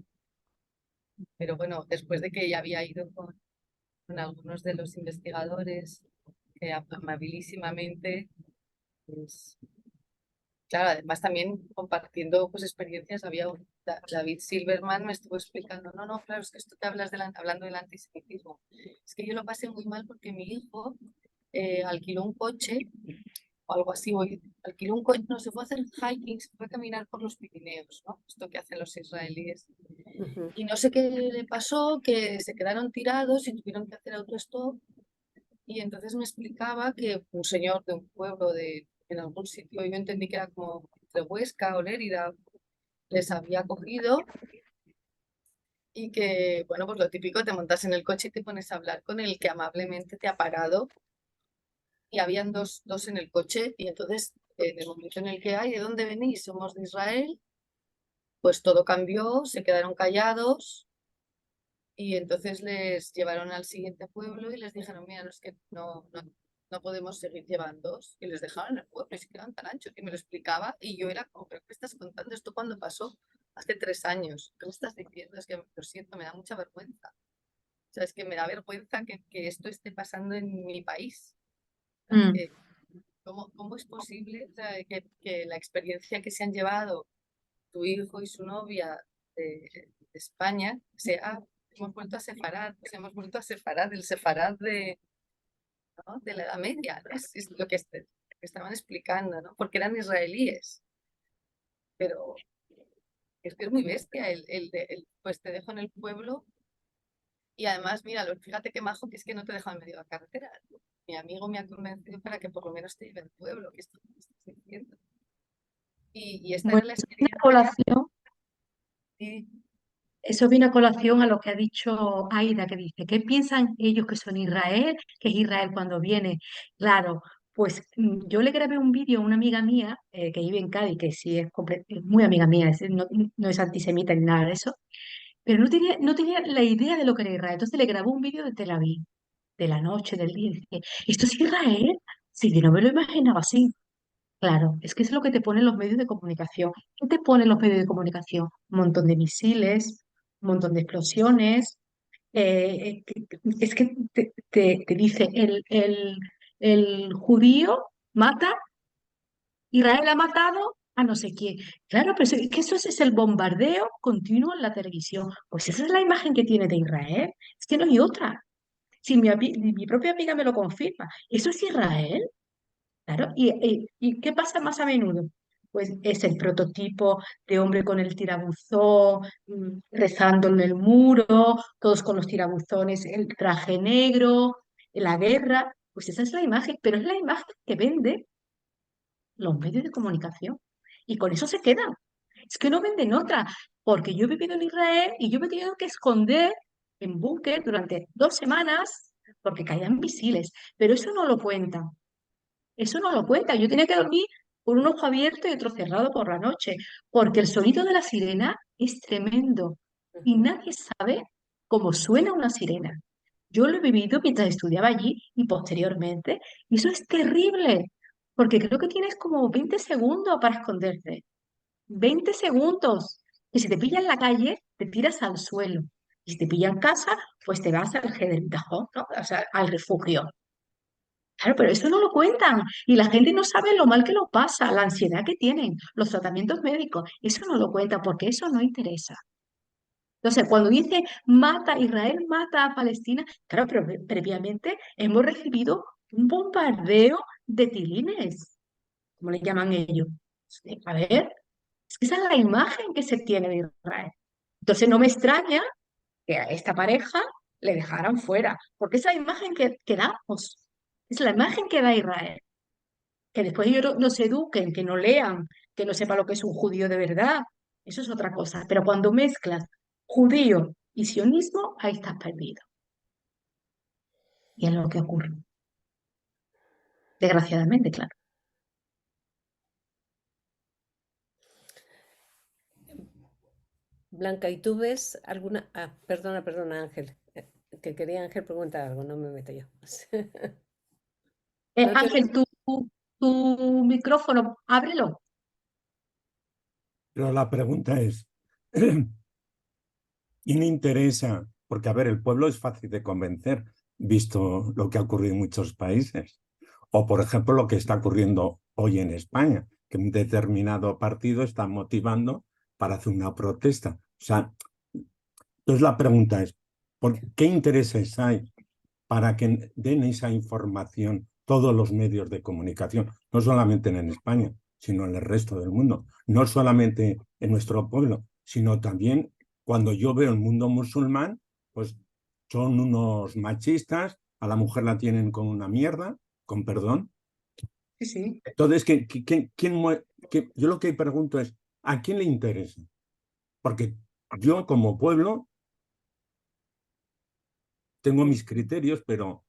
pero bueno, después de que ya había ido con algunos de los investigadores que amabilísimamente, pues, claro, además también compartiendo pues, experiencias, David Silverman me estuvo explicando, no, claro, es que esto que hablas hablando del antisemitismo, es que yo lo pasé muy mal porque mi hijo alquiló un coche o algo así, alquiló un coche, no, se fue a hacer hiking, se fue a caminar por los Pirineos, ¿no? Esto que hacen los israelíes. Y no sé qué le pasó, que se quedaron tirados y tuvieron que hacer autostop. Y entonces me explicaba que un señor de un pueblo en algún sitio, yo entendí que era como de Huesca o Lérida, les había cogido y que, bueno, pues lo típico, te montas en el coche y te pones a hablar con el que amablemente te ha parado y habían dos en el coche y entonces en el momento en el que hay, ¿de dónde venís? Somos de Israel, pues todo cambió, se quedaron callados y entonces les llevaron al siguiente pueblo y les dijeron, mira, no, es que no podemos seguir llevándoos. Y les dejaron en el pueblo y se quedaban tan anchos. Y me lo explicaba y yo era como, ¿pero qué estás contando? ¿Esto cuándo pasó? Hace 3 años. ¿Qué me estás diciendo? Es que lo siento, me da mucha vergüenza. O sea, es que me da vergüenza que esto esté pasando en mi país. O sea, Mm. ¿cómo es posible, o sea, que la experiencia que se han llevado tu hijo y su novia de España sea, hemos vuelto a separar, pues hemos vuelto a separar del separad ¿no? De la Edad Media, ¿no? Es lo que estaban explicando, ¿no? Porque eran israelíes, pero es que es muy bestia pues te dejo en el pueblo Y además, mira, fíjate qué majo que es que no te deja en medio de la carretera. Mi amigo me ha convencido para que por lo menos te lleve al pueblo, que esto me estás diciendo. Y esta Bueno, era la una experiencia. colación. Y Eso viene a colación a lo que ha dicho Aida, que dice, ¿qué piensan ellos que son Israel? ¿Que es Israel cuando viene? Claro, pues yo le grabé un vídeo a una amiga mía que vive en Cádiz, que sí es muy amiga mía, no es antisemita ni nada de eso, pero no tenía la idea de lo que era Israel. Entonces le grabó un vídeo de Tel Aviv, de la noche, del día, y dice, ¿esto es Israel? Sí, yo no me lo imaginaba así. Claro, es que es lo que te ponen los medios de comunicación. ¿Qué te ponen los medios de comunicación? Un montón de misiles, un montón de explosiones. Es que te dice, el judío mata, Israel ha matado a no sé quién. Claro, pero es que eso es el bombardeo continuo en la televisión. Pues esa es la imagen que tiene de Israel. Es que no hay otra. Si mi propia amiga me lo confirma, ¿eso es Israel? Claro, ¿y qué pasa más a menudo? Pues es el prototipo de hombre con el tirabuzón, rezando en el muro, todos con los tirabuzones, el traje negro, la guerra. Pues esa es la imagen, pero es la imagen que vende los medios de comunicación. Y con eso se quedan. Es que no venden otra, porque yo he vivido en Israel y yo me he tenido que esconder en búnker durante 2 semanas porque caían misiles, pero eso no lo cuentan. Eso no lo cuenta. Yo tenía que dormir con un ojo abierto y otro cerrado por la noche, porque el sonido de la sirena es tremendo y Ujú. nadie sabe cómo suena una sirena. Yo lo he vivido mientras estudiaba allí y posteriormente, y eso es terrible, porque creo que tienes como 20 segundos para esconderte. 20 segundos. Y si te pillan en la calle, te tiras al suelo. Y si te pillan en casa, pues te vas al Tajo, ¿no? O sea, al refugio. Claro, pero eso no lo cuentan y la gente no sabe lo mal que lo pasa, la ansiedad que tienen, los tratamientos médicos. Eso no lo cuentan porque eso no interesa. Entonces, cuando dice Israel mata a Palestina, claro, pero previamente hemos recibido un bombardeo de tilines, como le llaman ellos. Sí, a ver, es que esa es la imagen que se tiene de Israel. Entonces, no me extraña que a esta pareja le dejaran fuera, porque esa imagen que damos, es la imagen que da Israel. Que después ellos no se eduquen, que no lean, que no sepa lo que es un judío de verdad, eso es otra cosa. Pero cuando mezclas judío y sionismo, ahí estás perdido. Y es lo que ocurre, desgraciadamente, claro. Blanca, ¿y tú ves alguna... Ah, perdona, Ángel, que quería Ángel preguntar algo, no me meto yo. No te... Ángel, tu micrófono, ábrelo. Pero la pregunta es, ¿quién interesa? Porque, a ver, el pueblo es fácil de convencer, visto lo que ha ocurrido en muchos países. O, por ejemplo, lo que está ocurriendo hoy en España, que un determinado partido está motivando para hacer una protesta. O sea, entonces la pregunta es, ¿por qué intereses hay para que den esa información todos los medios de comunicación, no solamente en España, sino en el resto del mundo, no solamente en nuestro pueblo, sino también cuando yo veo el mundo musulmán, pues son unos machistas, a la mujer la tienen con una mierda, con perdón. Sí, sí. Entonces, yo lo que pregunto es, ¿a quién le interesa? Porque yo como pueblo tengo mis criterios, pero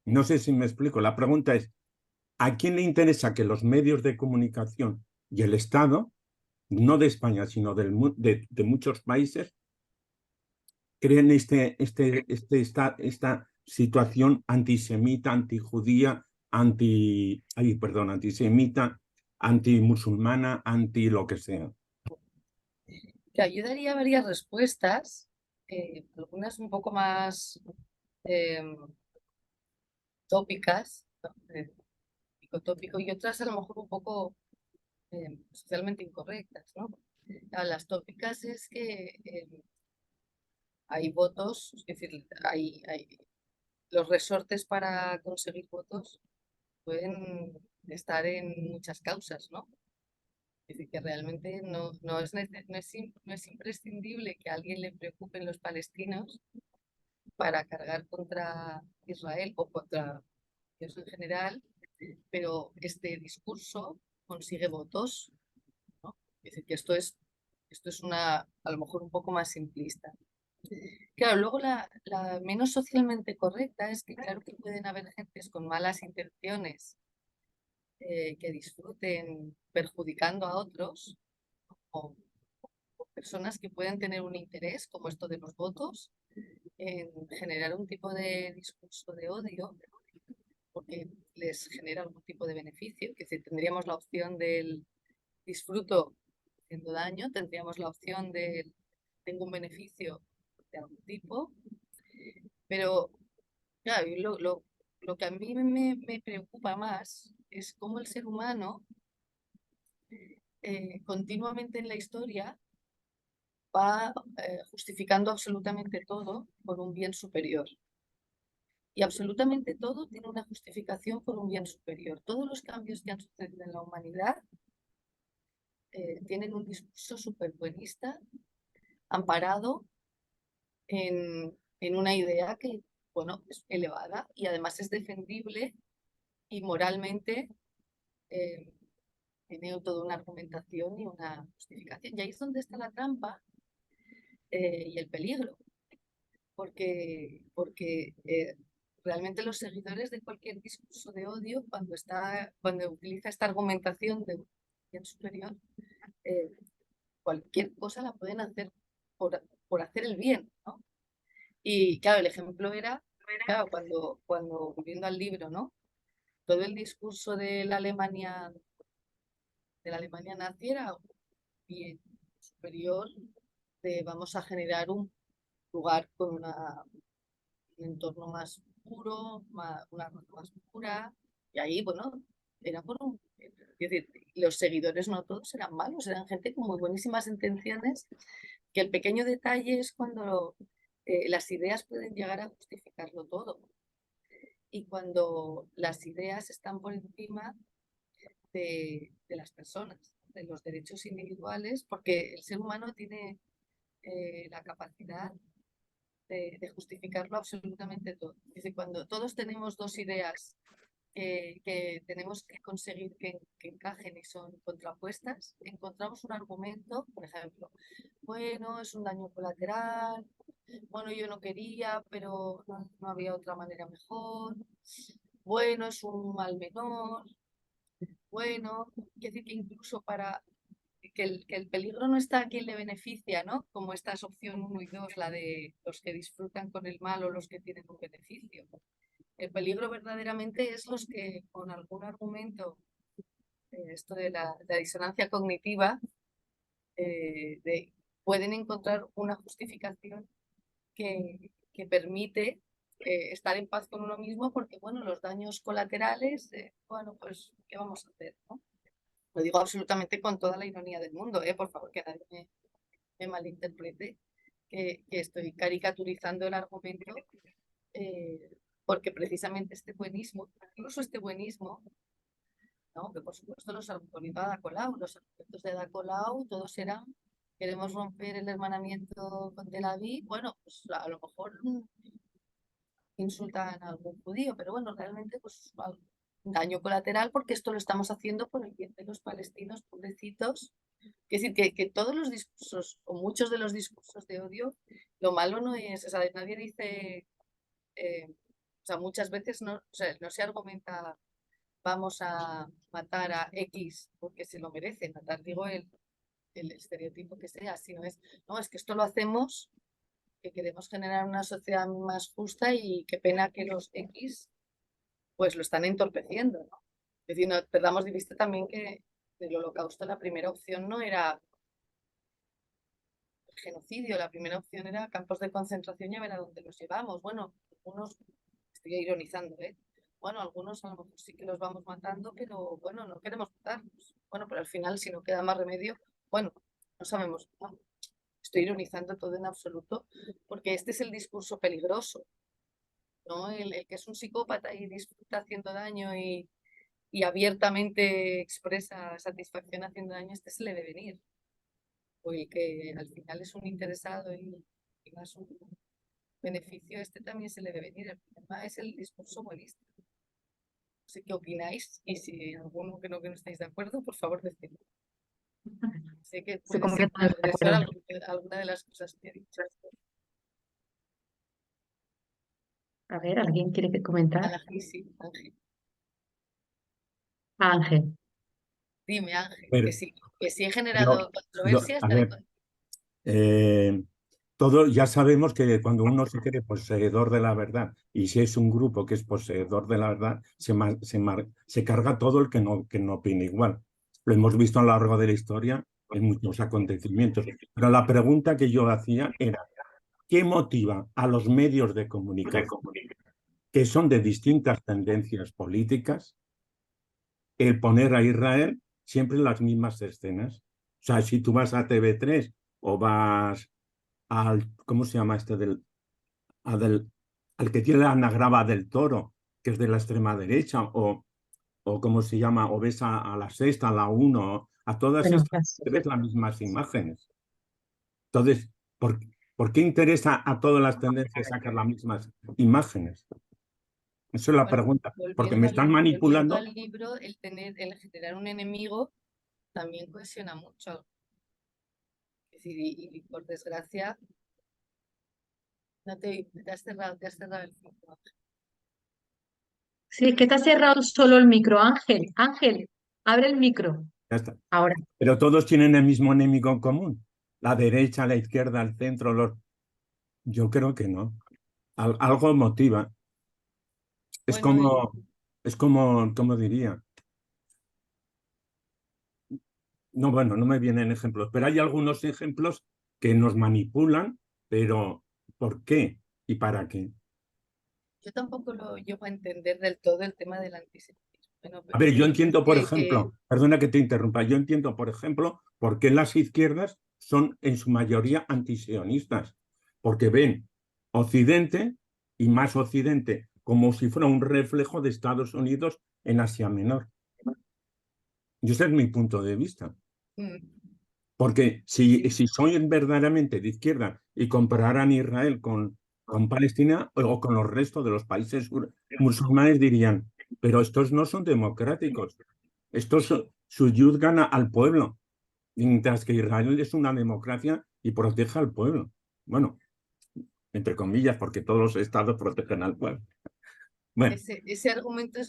no sé si me explico. La pregunta es, ¿a quién le interesa que los medios de comunicación y el Estado, no de España, sino de muchos países, creen esta situación antisemita, antijudía, antisemita, antimusulmana, anti lo que sea? te ayudaría varias respuestas, algunas un poco más em, tópicas, ¿no? Tópico, y otras a lo mejor un poco socialmente incorrectas, ¿no? Las tópicas es que hay votos, es decir, los resortes para conseguir votos pueden estar en muchas causas, ¿no? Es decir, que realmente no es imprescindible que a alguien le preocupen los palestinos para cargar contra Israel o contra Dios en general, pero este discurso consigue votos, ¿no? Es decir, que esto es a lo mejor un poco más simplista. Claro, luego la menos socialmente correcta es que claro que pueden haber gentes con malas intenciones que disfruten perjudicando a otros, o personas que pueden tener un interés, como esto de los votos, en generar un tipo de discurso de odio, porque les genera algún tipo de beneficio, que si tendríamos la opción del disfruto haciendo daño, tendríamos la opción del tengo un beneficio de algún tipo, pero claro, y lo que a mí me preocupa más es cómo el ser humano continuamente en la historia va justificando absolutamente todo por un bien superior. Y absolutamente todo tiene una justificación por un bien superior. Todos los cambios que han sucedido en la humanidad tienen un discurso superbuenista amparado en una idea que, bueno, es elevada y además es defendible y moralmente tiene toda una argumentación y una justificación. Y ahí es donde está la trampa y el peligro, porque realmente los seguidores de cualquier discurso de odio, cuando utiliza esta argumentación de bien superior, eh, cualquier cosa la pueden hacer por hacer el bien, ¿no? Y claro, el ejemplo era, claro, cuando volviendo al libro, ¿no? Todo el discurso de la Alemania nazi era bien superior, de vamos a generar un lugar con un entorno más puro, una raza más pura, y ahí, bueno, era por un... Es decir, los seguidores no todos eran malos, eran gente con muy buenísimas intenciones, que el pequeño detalle es cuando las ideas pueden llegar a justificarlo todo. Y cuando las ideas están por encima de las personas, de los derechos individuales, porque el ser humano tiene la capacidad de justificarlo absolutamente todo. Es decir, cuando todos tenemos dos ideas que tenemos que conseguir que encajen y son contrapuestas, encontramos un argumento, por ejemplo, bueno, es un daño colateral, bueno, yo no quería, pero no había otra manera mejor, bueno, es un mal menor, bueno, quiere decir que incluso para que el peligro no está a quien le beneficia, ¿no? Como esta es opción 1 y 2, la de los que disfrutan con el mal o los que tienen un beneficio. El peligro verdaderamente es los que con algún argumento, esto de la disonancia cognitiva, pueden encontrar una justificación que permite estar en paz con uno mismo porque, bueno, los daños colaterales, bueno, pues, ¿qué vamos a hacer, no? Lo digo absolutamente con toda la ironía del mundo, por favor, que nadie me malinterprete, que estoy caricaturizando el argumento, porque precisamente este buenismo, incluso este buenismo, ¿no? Que por supuesto los argumentos de Ada Colau, los argumentos de Ada Colau, todos eran, queremos romper el hermanamiento con Tel Aviv, bueno, pues a lo mejor insultan a algún judío, pero bueno, realmente pues un daño colateral porque esto lo estamos haciendo por el bien de los palestinos pobrecitos. Es decir, que todos los discursos, o muchos de los discursos de odio, lo malo no es, o sea, nadie dice, o sea, muchas veces no, o sea, no se argumenta vamos a matar a X porque se lo merece, matar, digo, el estereotipo que sea, sino no, es que esto lo hacemos, que queremos generar una sociedad más justa y qué pena que los X pues lo están entorpeciendo, ¿no? Es decir, no perdamos de vista también que del holocausto la primera opción no era el genocidio, la primera opción era campos de concentración y a ver a dónde los llevamos. Bueno, algunos, estoy ironizando, ¿eh? Bueno, algunos a lo mejor sí que los vamos matando, pero bueno, no queremos matarlos. Bueno, pero al final, si no queda más remedio, bueno, no sabemos. No, estoy ironizando todo en absoluto, porque este es el discurso peligroso, ¿no? El que es un psicópata y disfruta haciendo daño y abiertamente expresa satisfacción haciendo daño, este se le debe venir. O el que al final es un interesado y más beneficio este también se le debe venir. El problema es el discurso buenista. No sé qué opináis y si alguno que no estáis de acuerdo, por favor, decidme. Sé que Estoy puede ser completamente de transgresor acuerdo. alguna de las cosas que he dicho. A ver, ¿alguien quiere que comentar? Sí, Ángel. Ángel. Dime, Ángel, Pero, que sí he pero generado controversia, a estaré ver, con... ya sabemos que cuando uno se cree poseedor de la verdad, y si es un grupo que es poseedor de la verdad, se carga todo el que no opina igual. Lo hemos visto a lo largo de la historia en muchos acontecimientos. Pero la pregunta que yo hacía era, ¿qué motiva a los medios de comunicación, que son de distintas tendencias políticas, el poner a Israel siempre en las mismas escenas? O sea, si tú vas a TV3 o vas ¿cómo se llama este? Al que tiene la anagrama del Toro, que es de la extrema derecha, o ¿cómo se llama? O ves a la Sexta, a la Uno, a todas Bueno, estas, ves las mismas imágenes. Entonces, ¿por qué interesa a todas las tendencias sacar las mismas imágenes? Esa es la Bueno, pregunta, porque me están volviendo manipulando. al libro, el generar un enemigo también cohesiona mucho. Es decir, y por desgracia, no te has cerrado el ciclo. sí, es que está cerrado solo el micro, Ángel. Ángel, abre el micro. Ya está. Ahora. Pero todos tienen el mismo enemigo en común. La derecha, la izquierda, el centro, yo creo que no. Algo motiva. Es Bueno, ¿cómo diría? No, bueno, no me vienen ejemplos, pero hay algunos ejemplos que nos manipulan, pero ¿por qué y para qué? yo tampoco lo llego a entender del todo el tema del antisemitismo. Bueno, A ver, yo pero entiendo, por ejemplo, perdona que te interrumpa, yo entiendo, por ejemplo, por qué las izquierdas son en su mayoría antisionistas, porque ven Occidente y más Occidente como si fuera un reflejo de Estados Unidos en Asia Menor. Y ese es mi punto de vista. Porque si son verdaderamente de izquierda y compararan Israel con Palestina o con los restos de los países musulmanes, dirían, pero estos no son democráticos, estos subyugan al pueblo, mientras que Israel es una democracia y protege al pueblo. Bueno, entre comillas, porque todos los estados protegen al pueblo. Bueno, ese argumento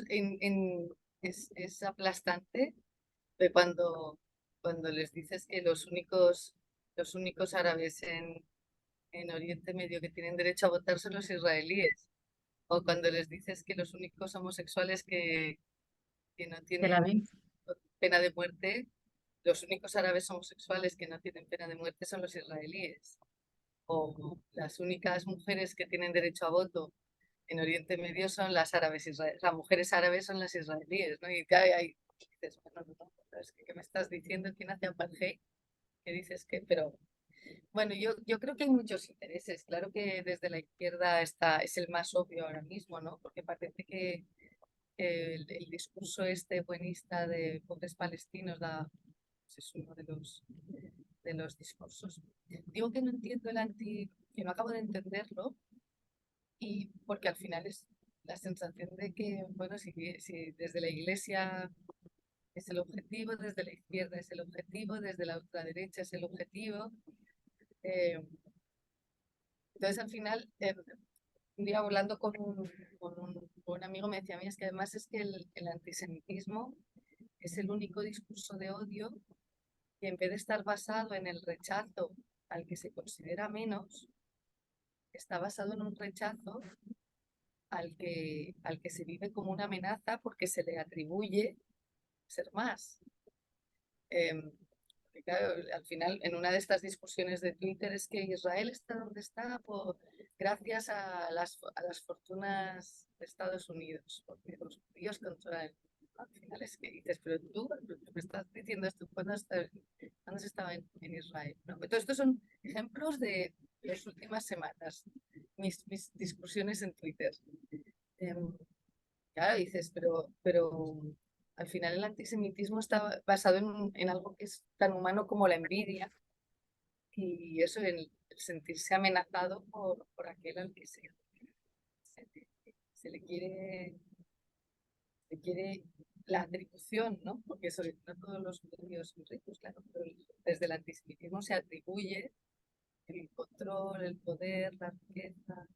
es aplastante de cuando les dices que los únicos árabes en Oriente Medio que tienen derecho a votar son los israelíes, o cuando les dices que los únicos homosexuales que no Tel tienen Aviv. pena de muerte, los únicos árabes homosexuales que no tienen pena de muerte son los israelíes, o las únicas mujeres que tienen derecho a voto en Oriente Medio son las árabes israelíes, las mujeres árabes son las israelíes, ¿no? Y hay dices, bueno, no, es que ¿qué me estás diciendo? ¿Quién hace apartheid? ¿Qué dices que? Pero bueno, yo creo que hay muchos intereses. Claro que desde la izquierda es el más obvio ahora mismo, ¿no? Porque parece que el discurso este buenista de pobres palestinos pues es uno de los discursos. Digo que no entiendo que no acabo de entenderlo, y porque al final es la sensación de que, bueno, si desde la iglesia es el objetivo, desde la izquierda es el objetivo, desde la ultraderecha es el objetivo. eh, entonces al final, un día hablando con un amigo me decía, mira, es que además es que el antisemitismo es el único discurso de odio que en vez de estar basado en el rechazo al que se considera menos, está basado en un rechazo al que se vive como una amenaza porque se le atribuye ser más. Claro, al final, en una de estas discusiones de Twitter es que Israel está donde está gracias a las fortunas de Estados Unidos, porque los judíos controlan. Al final es que dices, pero tú me estás diciendo esto cuando se estaba en Israel. ¿No? Entonces, estos son ejemplos de las últimas semanas, mis discusiones en Twitter. Claro, dices, pero al final el antisemitismo está basado en algo que es tan humano como la envidia, Y eso, el sentirse amenazado por aquel al que se le quiere la atribución, ¿no? Porque sobre todo todos los medios son ricos, claro, pero desde el antisemitismo se atribuye el control, el poder, la riqueza.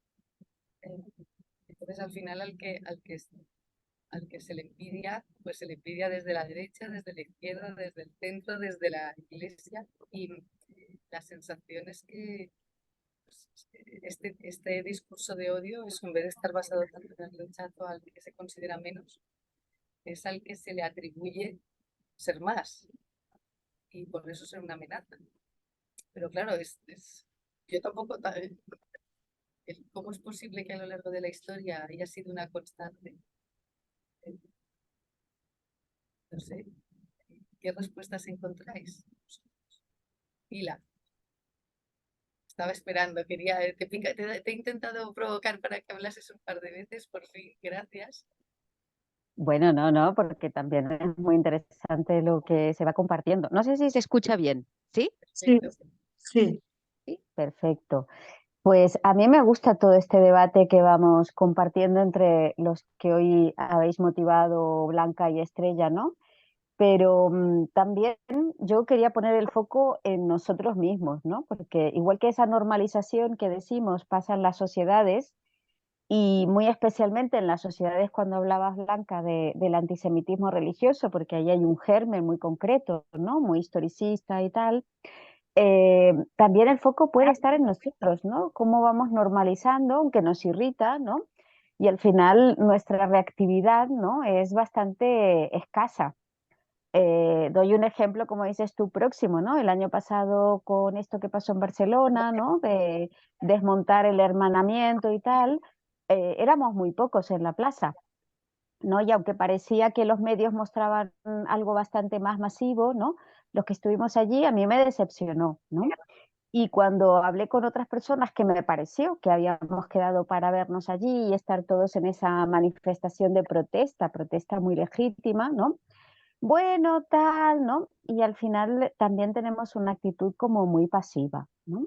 Entonces, al final, al que se le envidia, pues se le envidia desde la derecha, desde la izquierda, desde el centro, desde la iglesia. Y la sensación es que pues, este discurso de odio, eso, en vez de estar basado tanto en el rechazo al que se considera menos, es al que se le atribuye ser más y por eso ser una amenaza. Pero claro, yo tampoco, ¿cómo es posible que a lo largo de la historia haya sido una constante? No sé, ¿qué respuestas encontráis? Pila, estaba esperando, te he intentado provocar para que hablases un par de veces, por fin, gracias. Bueno, no, porque también es muy interesante lo que se va compartiendo. No sé si se escucha bien, ¿sí? Sí, Perfecto. sí. Sí, perfecto. Pues a mí me gusta todo este debate que vamos compartiendo entre los que hoy habéis motivado, Blanca y Estrella, ¿no? Pero también yo quería poner el foco en nosotros mismos, ¿no? Porque igual que esa normalización que decimos pasa en las sociedades, y muy especialmente en las sociedades, cuando hablabas, Blanca, del antisemitismo religioso, porque ahí hay un germen muy concreto, ¿no? Muy historicista y tal. También el foco puede estar en nosotros, ¿no? Cómo vamos normalizando, aunque nos irrita, ¿no? Y al final nuestra reactividad, ¿no? Es bastante escasa. Doy un ejemplo, como dices tú, próximo, ¿no? El año pasado con esto que pasó en Barcelona, ¿no? De desmontar el hermanamiento y tal, éramos muy pocos en la plaza, ¿no? Y aunque parecía que los medios mostraban algo bastante más masivo, ¿no? Los que estuvimos allí, a mí me decepcionó, ¿no? Y cuando hablé con otras personas que me pareció que habíamos quedado para vernos allí y estar todos en esa manifestación de protesta, protesta muy legítima, ¿no? Bueno, tal, ¿no? Y al final también tenemos una actitud como muy pasiva, ¿no?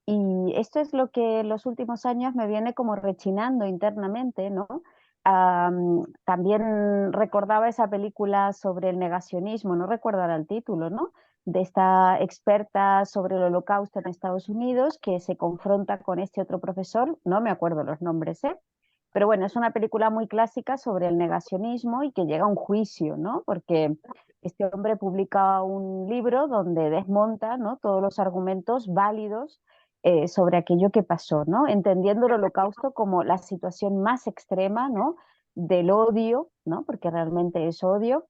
Y esto es lo que en los últimos años me viene como rechinando internamente, ¿no? También recordaba esa película sobre el negacionismo, no recuerdo ahora el título, ¿no? De esta experta sobre el Holocausto en Estados Unidos que se confronta con este otro profesor, no me acuerdo los nombres, ¿eh? Pero bueno, es una película muy clásica sobre el negacionismo y que llega a un juicio, ¿no? Porque este hombre publica un libro donde desmonta, ¿no? Todos los argumentos válidos sobre aquello que pasó, ¿no? Entendiendo el Holocausto como la situación más extrema, ¿no? Del odio, ¿no? Porque realmente es odio,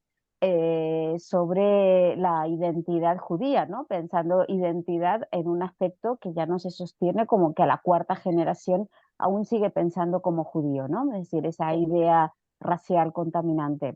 sobre la identidad judía, ¿no? Pensando identidad en un aspecto que ya no se sostiene, como que a la cuarta generación aún sigue pensando como judío, ¿no? Es decir, esa idea racial contaminante.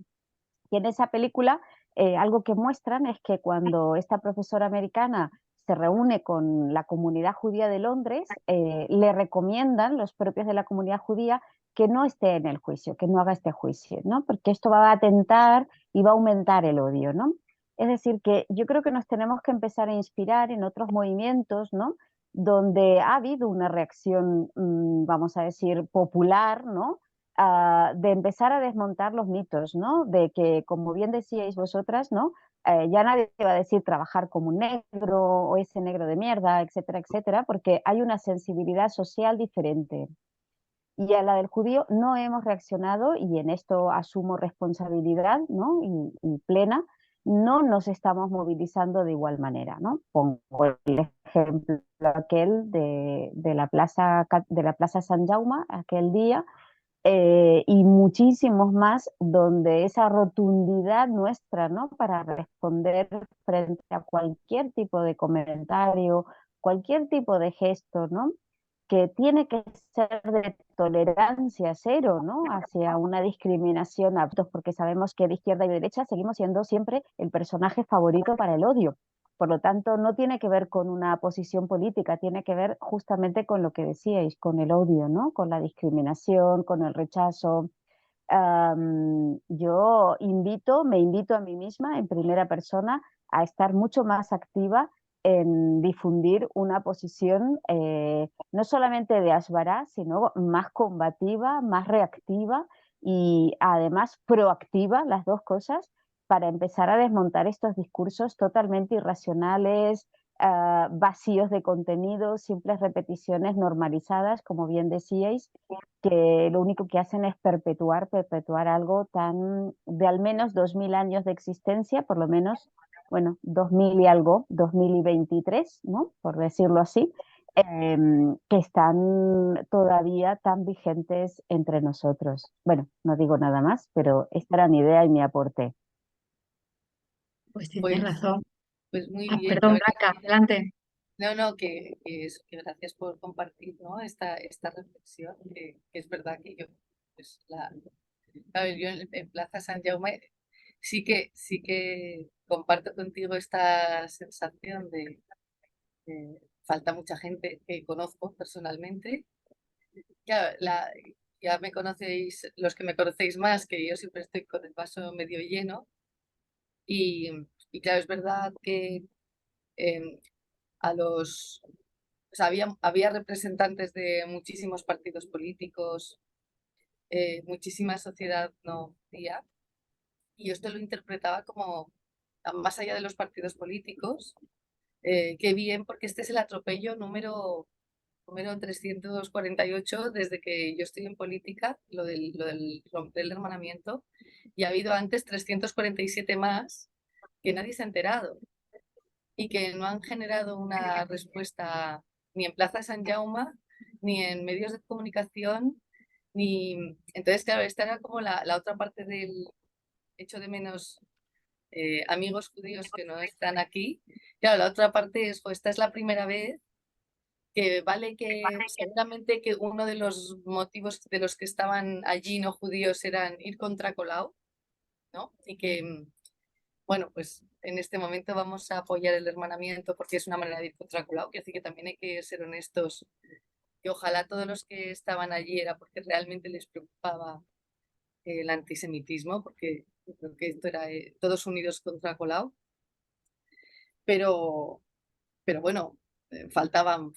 Y en esa película, algo que muestran es que cuando esta profesora americana se reúne con la comunidad judía de Londres, le recomiendan los propios de la comunidad judía que no esté en el juicio, que no haga este juicio, ¿no? Porque esto va a atentar y va a aumentar el odio, ¿no? Es decir, que yo creo que nos tenemos que empezar a inspirar en otros movimientos, ¿no? Donde ha habido una reacción, vamos a decir, popular, ¿no? De empezar a desmontar los mitos, ¿no? De que, como bien decíais vosotras, ¿no? Ya nadie va a decir trabajar como un negro o ese negro de mierda, etcétera, etcétera, porque hay una sensibilidad social diferente. Y a la del judío no hemos reaccionado, y en esto asumo responsabilidad, ¿no? Y plena, no nos estamos movilizando de igual manera, ¿no? Pongo el ejemplo aquel de la plaza San Jaume, aquel día, y muchísimos más donde esa rotundidad nuestra, ¿no? Para responder frente a cualquier tipo de comentario, cualquier tipo de gesto, ¿no? Que tiene que ser de tolerancia cero, ¿no? Hacia una discriminación a todos, porque sabemos que de izquierda y de derecha seguimos siendo siempre el personaje favorito para el odio. Por lo tanto, no tiene que ver con una posición política, tiene que ver justamente con lo que decíais, con el odio, ¿no? Con la discriminación, con el rechazo. Yo me invito a mí misma en primera persona a estar mucho más activa en difundir una posición no solamente de Ashbará, sino más combativa, más reactiva y además proactiva, las dos cosas, para empezar a desmontar estos discursos totalmente irracionales, vacíos de contenido, simples repeticiones normalizadas, como bien decíais, que lo único que hacen es perpetuar algo tan de al menos 2000 años de existencia, por lo menos, bueno, 2000 y algo, 2023, ¿no? Por decirlo así, que están todavía tan vigentes entre nosotros. Bueno, no digo nada más, pero esta era mi idea y mi aporte. Pues tienes Pues, razón. pues muy Ah, bien, la perdón, verdad. Blanca, adelante. No, que gracias por compartir, ¿no? esta reflexión, que es verdad que yo, pues, a ver, yo en Plaza San Jaume sí que comparto contigo esta sensación de falta mucha gente que conozco personalmente. Claro, ya me conocéis, los que me conocéis más, que yo siempre estoy con el vaso medio lleno. Y, y claro, es verdad que em, a los, o sea, había representantes de muchísimos partidos políticos, muchísima sociedad no judía, y yo esto lo interpretaba como, más allá de los partidos políticos, qué bien, porque este es el atropello número 348 desde que yo estoy en política, lo del romper el hermanamiento, y ha habido antes 347 más que nadie se ha enterado y que no han generado una respuesta ni en Plaza San Jaume, ni en medios de comunicación, ni... Entonces, claro, esta era como la otra parte del hecho de menos amigos judíos que no están aquí. Claro, la otra parte es, pues, esta es la primera vez que vale que seguramente que uno de los motivos de los que estaban allí no judíos eran ir contra Colau, ¿no? Y que, bueno, pues en este momento vamos a apoyar el hermanamiento porque es una manera de ir contra Colau, que así que también hay que ser honestos, que ojalá todos los que estaban allí era porque realmente les preocupaba el antisemitismo, porque yo creo que esto era todos unidos contra Colau, pero, pero bueno, faltaban,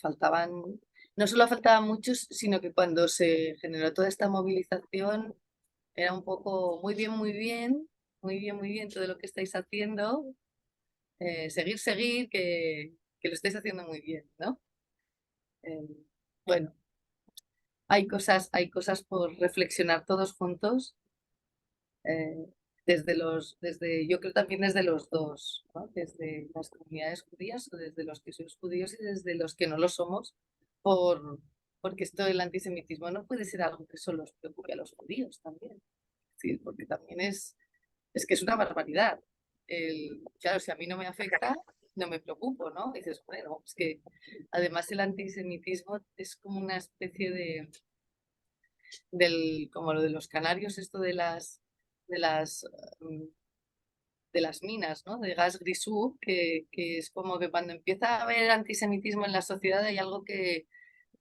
no solo faltaban muchos, sino que cuando se generó toda esta movilización era un poco muy bien, muy bien, muy bien, muy bien todo lo que estáis haciendo, seguir, que lo estáis haciendo muy bien, ¿no? Eh, bueno, hay cosas por reflexionar todos juntos, eh, yo creo también desde los dos, ¿no? Desde las comunidades judías o desde los que sois judíos y desde los que no lo somos, porque esto del antisemitismo no puede ser algo que solo os preocupe a los judíos también, sí, porque también es que es una barbaridad. Claro, si a mí no me afecta, no me preocupo, ¿no? Y dices, bueno, es que además el antisemitismo es como una especie como lo de los canarios, esto de las, mm, de las minas, ¿no? De gas grisú, que es como que cuando empieza a haber antisemitismo en la sociedad hay algo que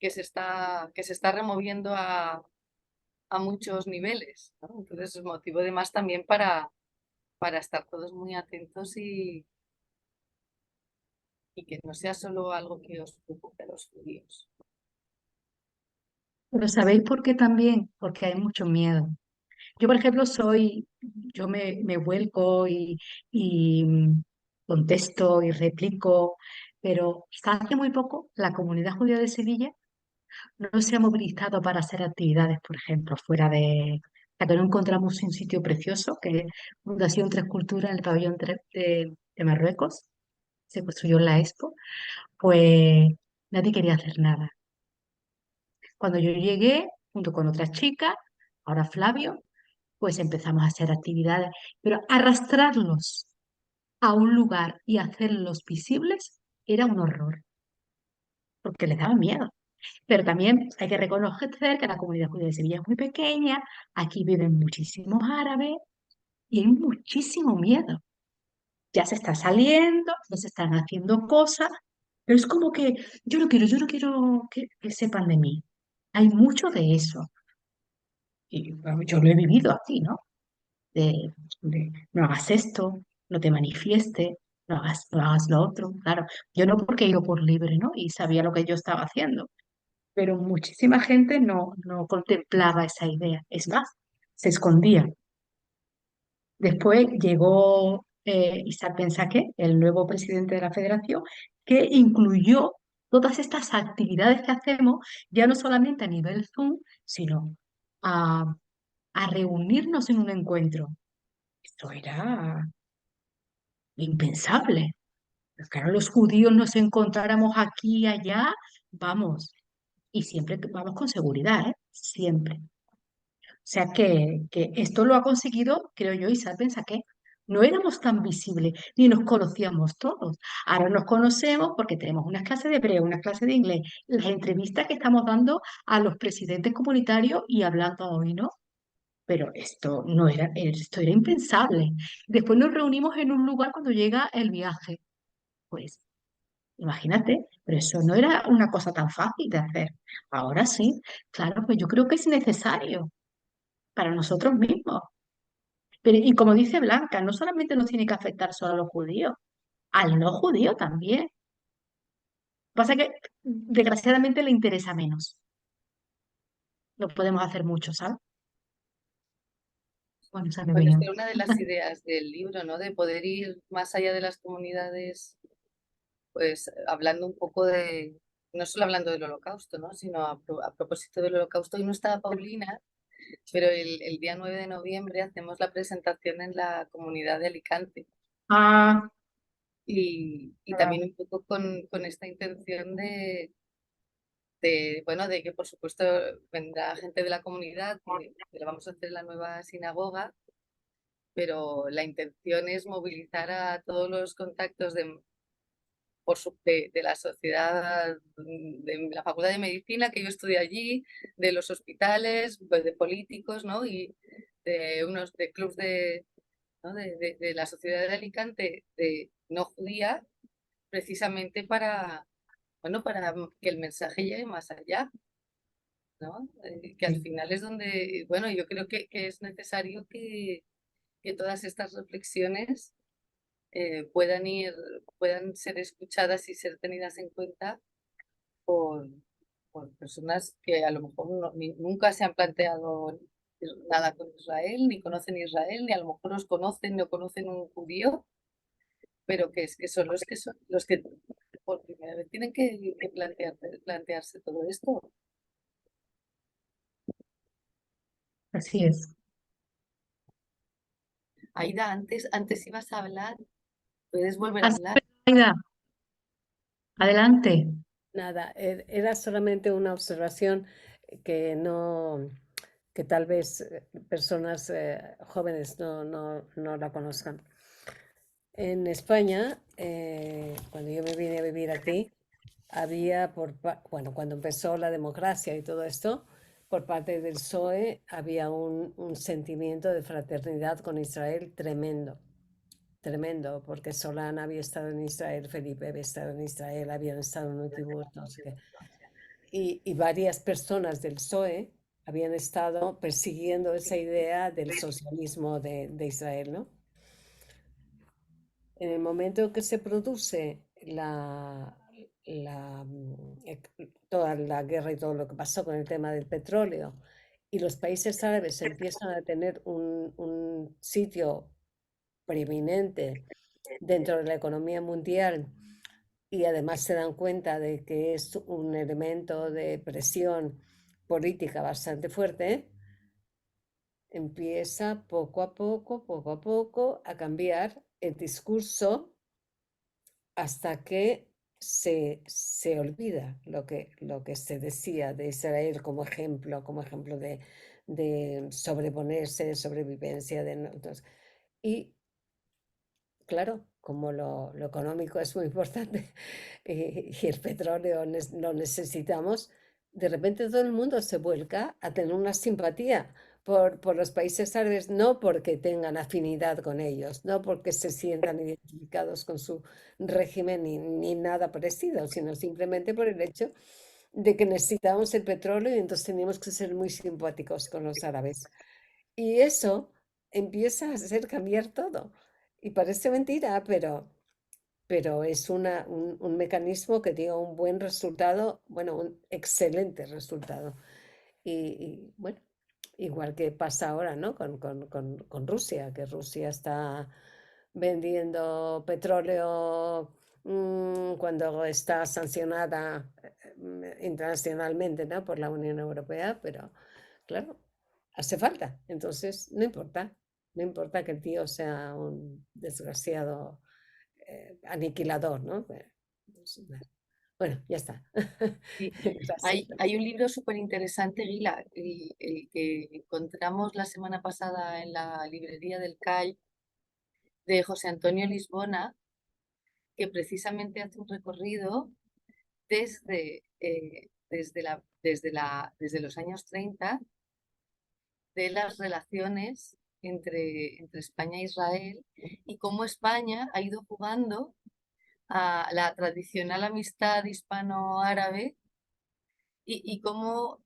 se está removiendo a muchos niveles, ¿no? Entonces es motivo de más también para estar todos muy atentos y que no sea solo algo que os preocupe a los judíos. Pero ¿sabéis por qué también? Porque hay mucho miedo. Yo, por ejemplo, yo me vuelco y contesto y replico, pero hasta hace muy poco la comunidad judía de Sevilla no se ha movilizado para hacer actividades, por ejemplo, fuera de... Hasta que no encontramos un sitio precioso, que es Fundación Tres Culturas, en el pabellón de Marruecos, se construyó en la Expo, pues nadie quería hacer nada. Cuando yo llegué, junto con otra chica, ahora Flavio, pues empezamos a hacer actividades, pero arrastrarlos a un lugar y hacerlos visibles era un horror, porque les daba miedo. Pero también hay que reconocer que la comunidad judía de Sevilla es muy pequeña, aquí viven muchísimos árabes y hay muchísimo miedo. Ya se está saliendo, ya se están haciendo cosas, pero es como que yo no quiero que sepan de mí. Hay mucho de eso. Y bueno, yo lo he vivido aquí, ¿no? De no hagas esto, no te manifiestes. no hagas lo otro, claro. Yo no, porque iba por libre, ¿no? Y sabía lo que yo estaba haciendo, pero muchísima gente no contemplaba esa idea. Es más, se escondía. Después llegó Isaac Ben Saquet, el nuevo presidente de la federación, que incluyó todas estas actividades que hacemos, ya no solamente a nivel Zoom, sino a, a reunirnos en un encuentro. Esto era impensable. Pero claro, los judíos nos encontráramos aquí y allá, vamos, y siempre vamos con seguridad, ¿eh? Siempre. O sea que esto lo ha conseguido, creo yo, Isaac Ben Saquet. No éramos tan visibles, ni nos conocíamos todos. Ahora nos conocemos porque tenemos unas clases de hebreo, unas clases de inglés, las entrevistas que estamos dando a los presidentes comunitarios y hablando hoy, ¿no? Pero esto era impensable. Después nos reunimos en un lugar cuando llega el viaje. Pues imagínate, pero eso no era una cosa tan fácil de hacer. Ahora sí, claro, pues yo creo que es necesario para nosotros mismos. Pero, y como dice Blanca, no solamente nos tiene que afectar solo a los judíos, al no judío también. Pasa que desgraciadamente le interesa menos. No podemos hacer mucho, ¿sabes? Bueno, esa es mi Bueno, es opinión. que una de las ideas del libro, ¿no? De poder ir más allá de las comunidades, pues hablando un poco de, no solo hablando del Holocausto, ¿no? Sino a propósito del Holocausto. Hoy no estaba Paulina, pero el día 9 de noviembre hacemos la presentación en la comunidad de Alicante. Ah, Y también un poco con esta intención bueno, de que por supuesto vendrá gente de la comunidad, que lo vamos a hacer en la nueva sinagoga, pero la intención es movilizar a todos los contactos de la sociedad, de la Facultad de Medicina, que yo estudié allí, de los hospitales, pues de políticos, ¿no? Y de clubs ¿no? de la sociedad de Alicante, de no judía, precisamente bueno, para que el mensaje llegue más allá, ¿no? Que al sí, final es donde, bueno, yo creo que es necesario que todas estas reflexiones puedan ser escuchadas y ser tenidas en cuenta por, por personas que a lo mejor nunca se han planteado nada con Israel, ni conocen Israel, ni a lo mejor los conocen, no conocen un judío, pero que es que son los que por primera vez tienen que plantearse todo esto. así es. Aida, antes ibas a hablar, puedes volver a Así hablar. es, Aida, adelante. Nada, era solamente una observación que no, que tal vez personas jóvenes no la conozcan. En España, cuando yo me vine a vivir aquí, había bueno, cuando empezó la democracia y todo esto, por parte del PSOE había un sentimiento de fraternidad con Israel tremendo, tremendo, porque Solana había estado en Israel, Felipe había estado en Israel, habían estado en un kibbutz, no sé qué. Y varias personas del PSOE habían estado persiguiendo esa idea del socialismo de Israel, ¿no? En el momento que se produce toda la guerra y todo lo que pasó con el tema del petróleo, y los países árabes empiezan a tener un sitio preeminente dentro de la economía mundial y además se dan cuenta de que es un elemento de presión política bastante fuerte, empieza poco a poco a cambiar el discurso hasta que se olvida lo que se decía de Israel como ejemplo de sobreponerse, de sobrevivencia. Y claro, como lo económico es muy importante y el petróleo lo necesitamos, de repente todo el mundo se vuelca a tener una simpatía por los países árabes, no porque tengan afinidad con ellos, no porque se sientan identificados con su régimen ni nada parecido, sino simplemente por el hecho de que necesitamos el petróleo y entonces tenemos que ser muy simpáticos con los árabes. Y eso empieza a hacer cambiar todo. Y parece mentira, pero pero es un mecanismo que dio un buen resultado, bueno, un excelente resultado. Y bueno, igual que pasa ahora, ¿no? Con Rusia, que Rusia está vendiendo petróleo cuando está sancionada internacionalmente, ¿no? Por la Unión Europea, pero claro, hace falta. Entonces, no importa que el tío sea un desgraciado aniquilador, ¿no? Bueno, ya está. Sí. Gracias. Hay un libro súper interesante, Guila, el que encontramos la semana pasada en la librería del CAI, de José Antonio Lisbona, que precisamente hace un recorrido desde los años 30 de las relaciones entre España e Israel y cómo España ha ido jugando a la tradicional amistad hispano-árabe y cómo,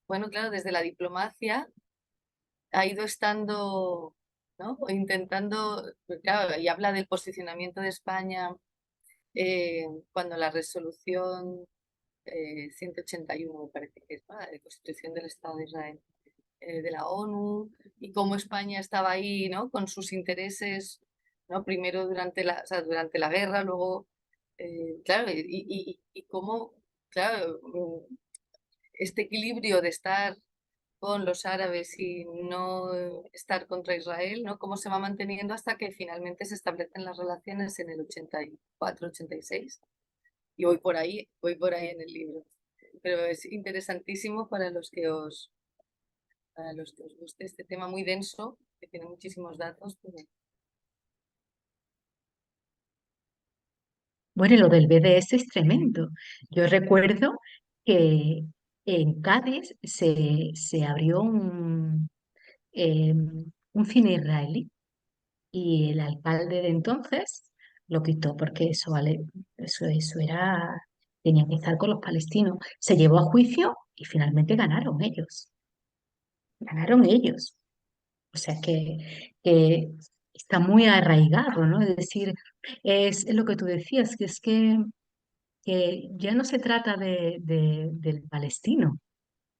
bueno, claro, desde la diplomacia ha ido estando, ¿no? O intentando, pues claro, y habla del posicionamiento de España cuando la resolución 181, me parece que es, ¿no? De Constitución del Estado de Israel, de la ONU, y cómo España estaba ahí, ¿no? Con sus intereses, ¿no? Primero o sea, durante la guerra, luego, claro, y cómo, claro, este equilibrio de estar con los árabes y no estar contra Israel, ¿no? Cómo se va manteniendo hasta que finalmente se establecen las relaciones en el 84, 86. Y voy por ahí en el libro. Pero es interesantísimo para los que os guste este tema muy denso, que tiene muchísimos datos. Bueno, y lo del BDS es tremendo. Yo recuerdo que en Cádiz se abrió un cine israelí y el alcalde de entonces lo quitó porque eso, vale, eso era, tenía que estar con los palestinos. Se llevó a juicio y finalmente ganaron ellos. Ganaron ellos. O sea que está muy arraigado, ¿no? Es decir, es lo que tú decías, que es que ya no se trata del palestino,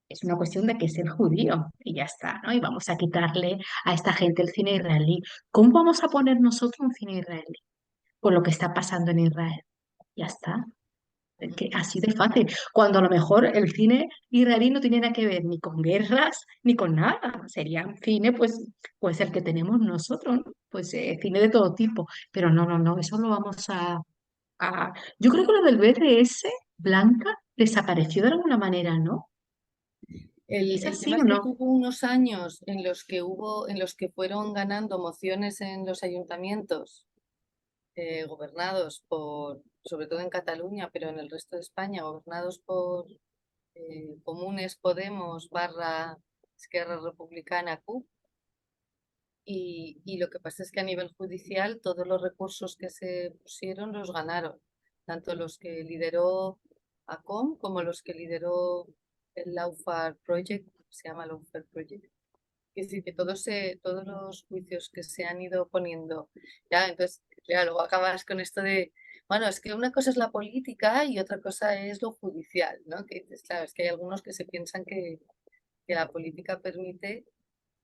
es una cuestión de que es el judío y ya está, ¿no? Y vamos a quitarle a esta gente el cine israelí. ¿Cómo vamos a poner nosotros un cine israelí con lo que está pasando en Israel? Ya está. Es que así de fácil. Cuando a lo mejor el cine israelí no tiene nada que ver ni con guerras ni con nada. Sería un cine, pues el que tenemos nosotros, ¿no? Pues cine de todo tipo. Pero no, no, no, eso lo vamos Yo creo que lo del BDS, Blanca, desapareció de alguna manera, ¿no? ¿Es El así tema o es que no? hubo unos años en los que fueron ganando mociones en los ayuntamientos, gobernados sobre todo en Cataluña, pero en el resto de España, gobernados por Comunes, Podemos, barra Esquerra Republicana, CUP. Y lo que pasa es que a nivel judicial todos los recursos que se pusieron los ganaron, tanto los que lideró ACOM como los que lideró el Lawfare Project, se llama Lawfare Project. Es decir, que todos los juicios que se han ido poniendo, ya, entonces, ya luego acabas con esto de, bueno, es que una cosa es la política y otra cosa es lo judicial, ¿no? Que dices, claro, es que hay algunos que se piensan que la política permite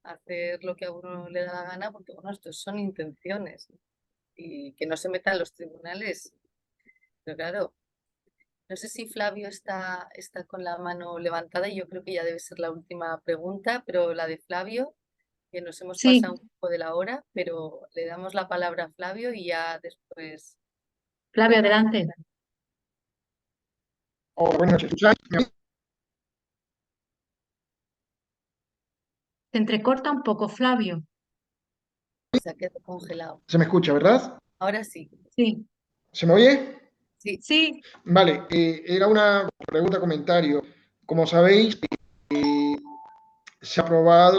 hacer lo que a uno le da la gana, porque bueno, estos son intenciones y que no se metan los tribunales. Pero claro, no sé si Flavio está con la mano levantada y yo creo que ya debe ser la última pregunta, pero la de Flavio, que nos hemos Sí, pasado un poco de la hora, pero le damos la palabra a Flavio y ya después Flavio, cerramos. adelante. Oh, bueno, ¿se escucha? Se entrecorta un poco, Flavio. Se ha quedado congelado. Se me escucha, ¿verdad? Ahora sí, Sí, ¿Se me oye? sí. sí, Vale, era una pregunta, comentario. Como sabéis, se ha aprobado,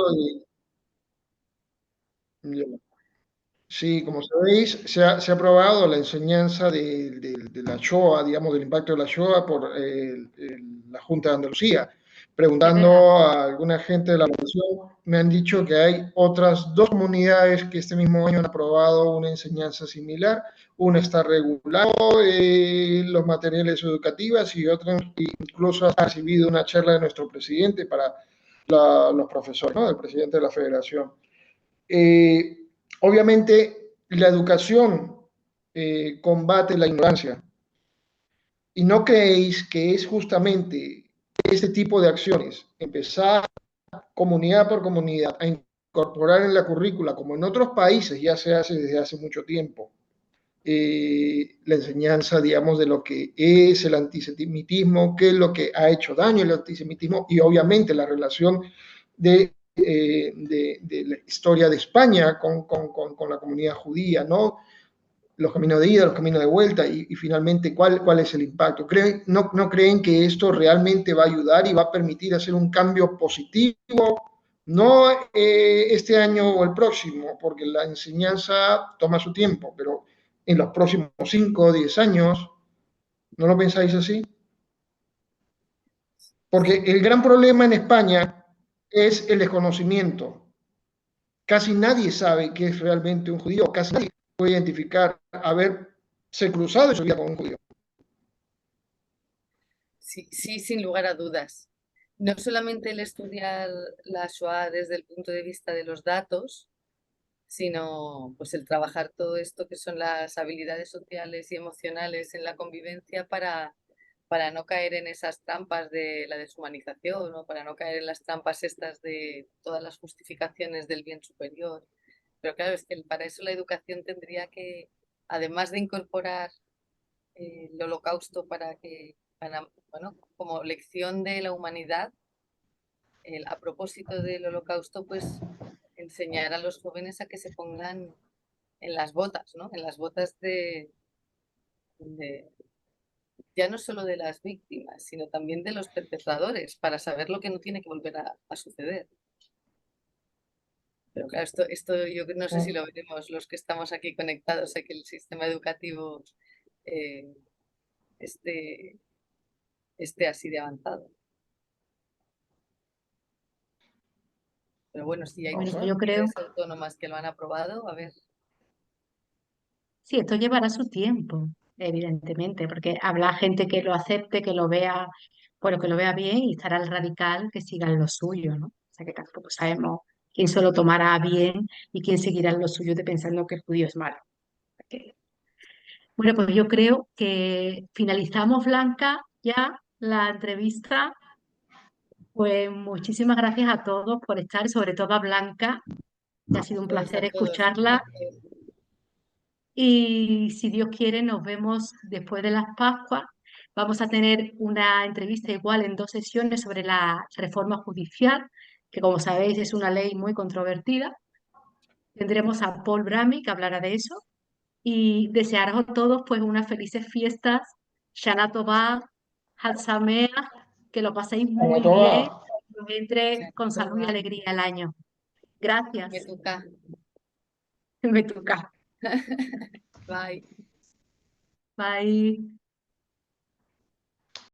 sí, como sabéis, se ha aprobado la enseñanza de la Shoah, digamos, del impacto de la Shoah por la Junta de Andalucía. preguntando a alguna gente de la población, me han dicho que hay otras 2 comunidades que este mismo año han aprobado una enseñanza similar. Una está regulando los materiales educativos y otra incluso ha recibido una charla de nuestro presidente para los profesores, ¿no? El presidente de la federación. Obviamente, la educación combate la ignorancia. ¿Y no creéis que es justamente este tipo de acciones, empezar comunidad por comunidad a incorporar en la currícula, como en otros países ya se hace desde hace mucho tiempo, la enseñanza, digamos, de lo que es el antisemitismo, qué es lo que ha hecho daño el antisemitismo y obviamente la relación de la historia de España con la comunidad judía, ¿no? Los caminos de ida, los caminos de vuelta y finalmente cuál es el impacto. ¿No creen que esto realmente va a ayudar y va a permitir hacer un cambio positivo? No este año o el próximo, porque la enseñanza toma su tiempo, pero en los próximos 5 o 10 años, ¿no lo pensáis así? Porque el gran problema en España es el desconocimiento. Casi nadie sabe qué es realmente un judío, casi nadie puede identificar haberse cruzado en su vida con un judío. Sí, sí, sin lugar a dudas. No solamente el estudiar la Shoah desde el punto de vista de los datos, sino pues el trabajar todo esto que son las habilidades sociales y emocionales en la convivencia para no caer en esas trampas de la deshumanización o para no caer en las trampas estas de todas las justificaciones del bien superior. Pero claro, es que para eso la educación tendría que, además de incorporar el holocausto bueno, como lección de la humanidad, a propósito del holocausto, pues enseñar a los jóvenes a que se pongan en las botas, ¿no? En las botas de ya no solo de las víctimas, sino también de los perpetradores, para saber lo que no tiene que volver a suceder. Pero claro, esto yo no sé si lo veremos los que estamos aquí conectados a que el sistema educativo eh, esté así de avanzado. Pero bueno, sí hay Bueno, muchas yo creo, comunidades autónomas que lo han aprobado. A ver, sí, esto llevará su tiempo, evidentemente, porque habrá gente que lo acepte, que lo vea, bueno, que lo vea bien y estará el radical que siga en lo suyo, ¿no? O sea que tampoco sabemos quién se lo tomará bien y quién seguirá en lo suyo de pensando que el judío es malo. Que- Bueno, pues yo creo que finalizamos, Blanca, ya la entrevista. Pues muchísimas gracias a todos por estar, sobre todo a Blanca, que ha sido un pues a placer todos, un escucharla. placer. Y si Dios quiere, nos vemos después de las Pascuas. Vamos a tener una entrevista igual en 2 sesiones sobre la reforma judicial, que como sabéis es una ley muy controvertida. Tendremos a Paul Brami, que hablará de eso. Y desearos a todos pues unas felices fiestas, Shana Tova, Hag Sameach, que lo paséis muy bien, que os entre con salud y alegría el año. Me Gracias. toca. Me toca. Bye. Bye.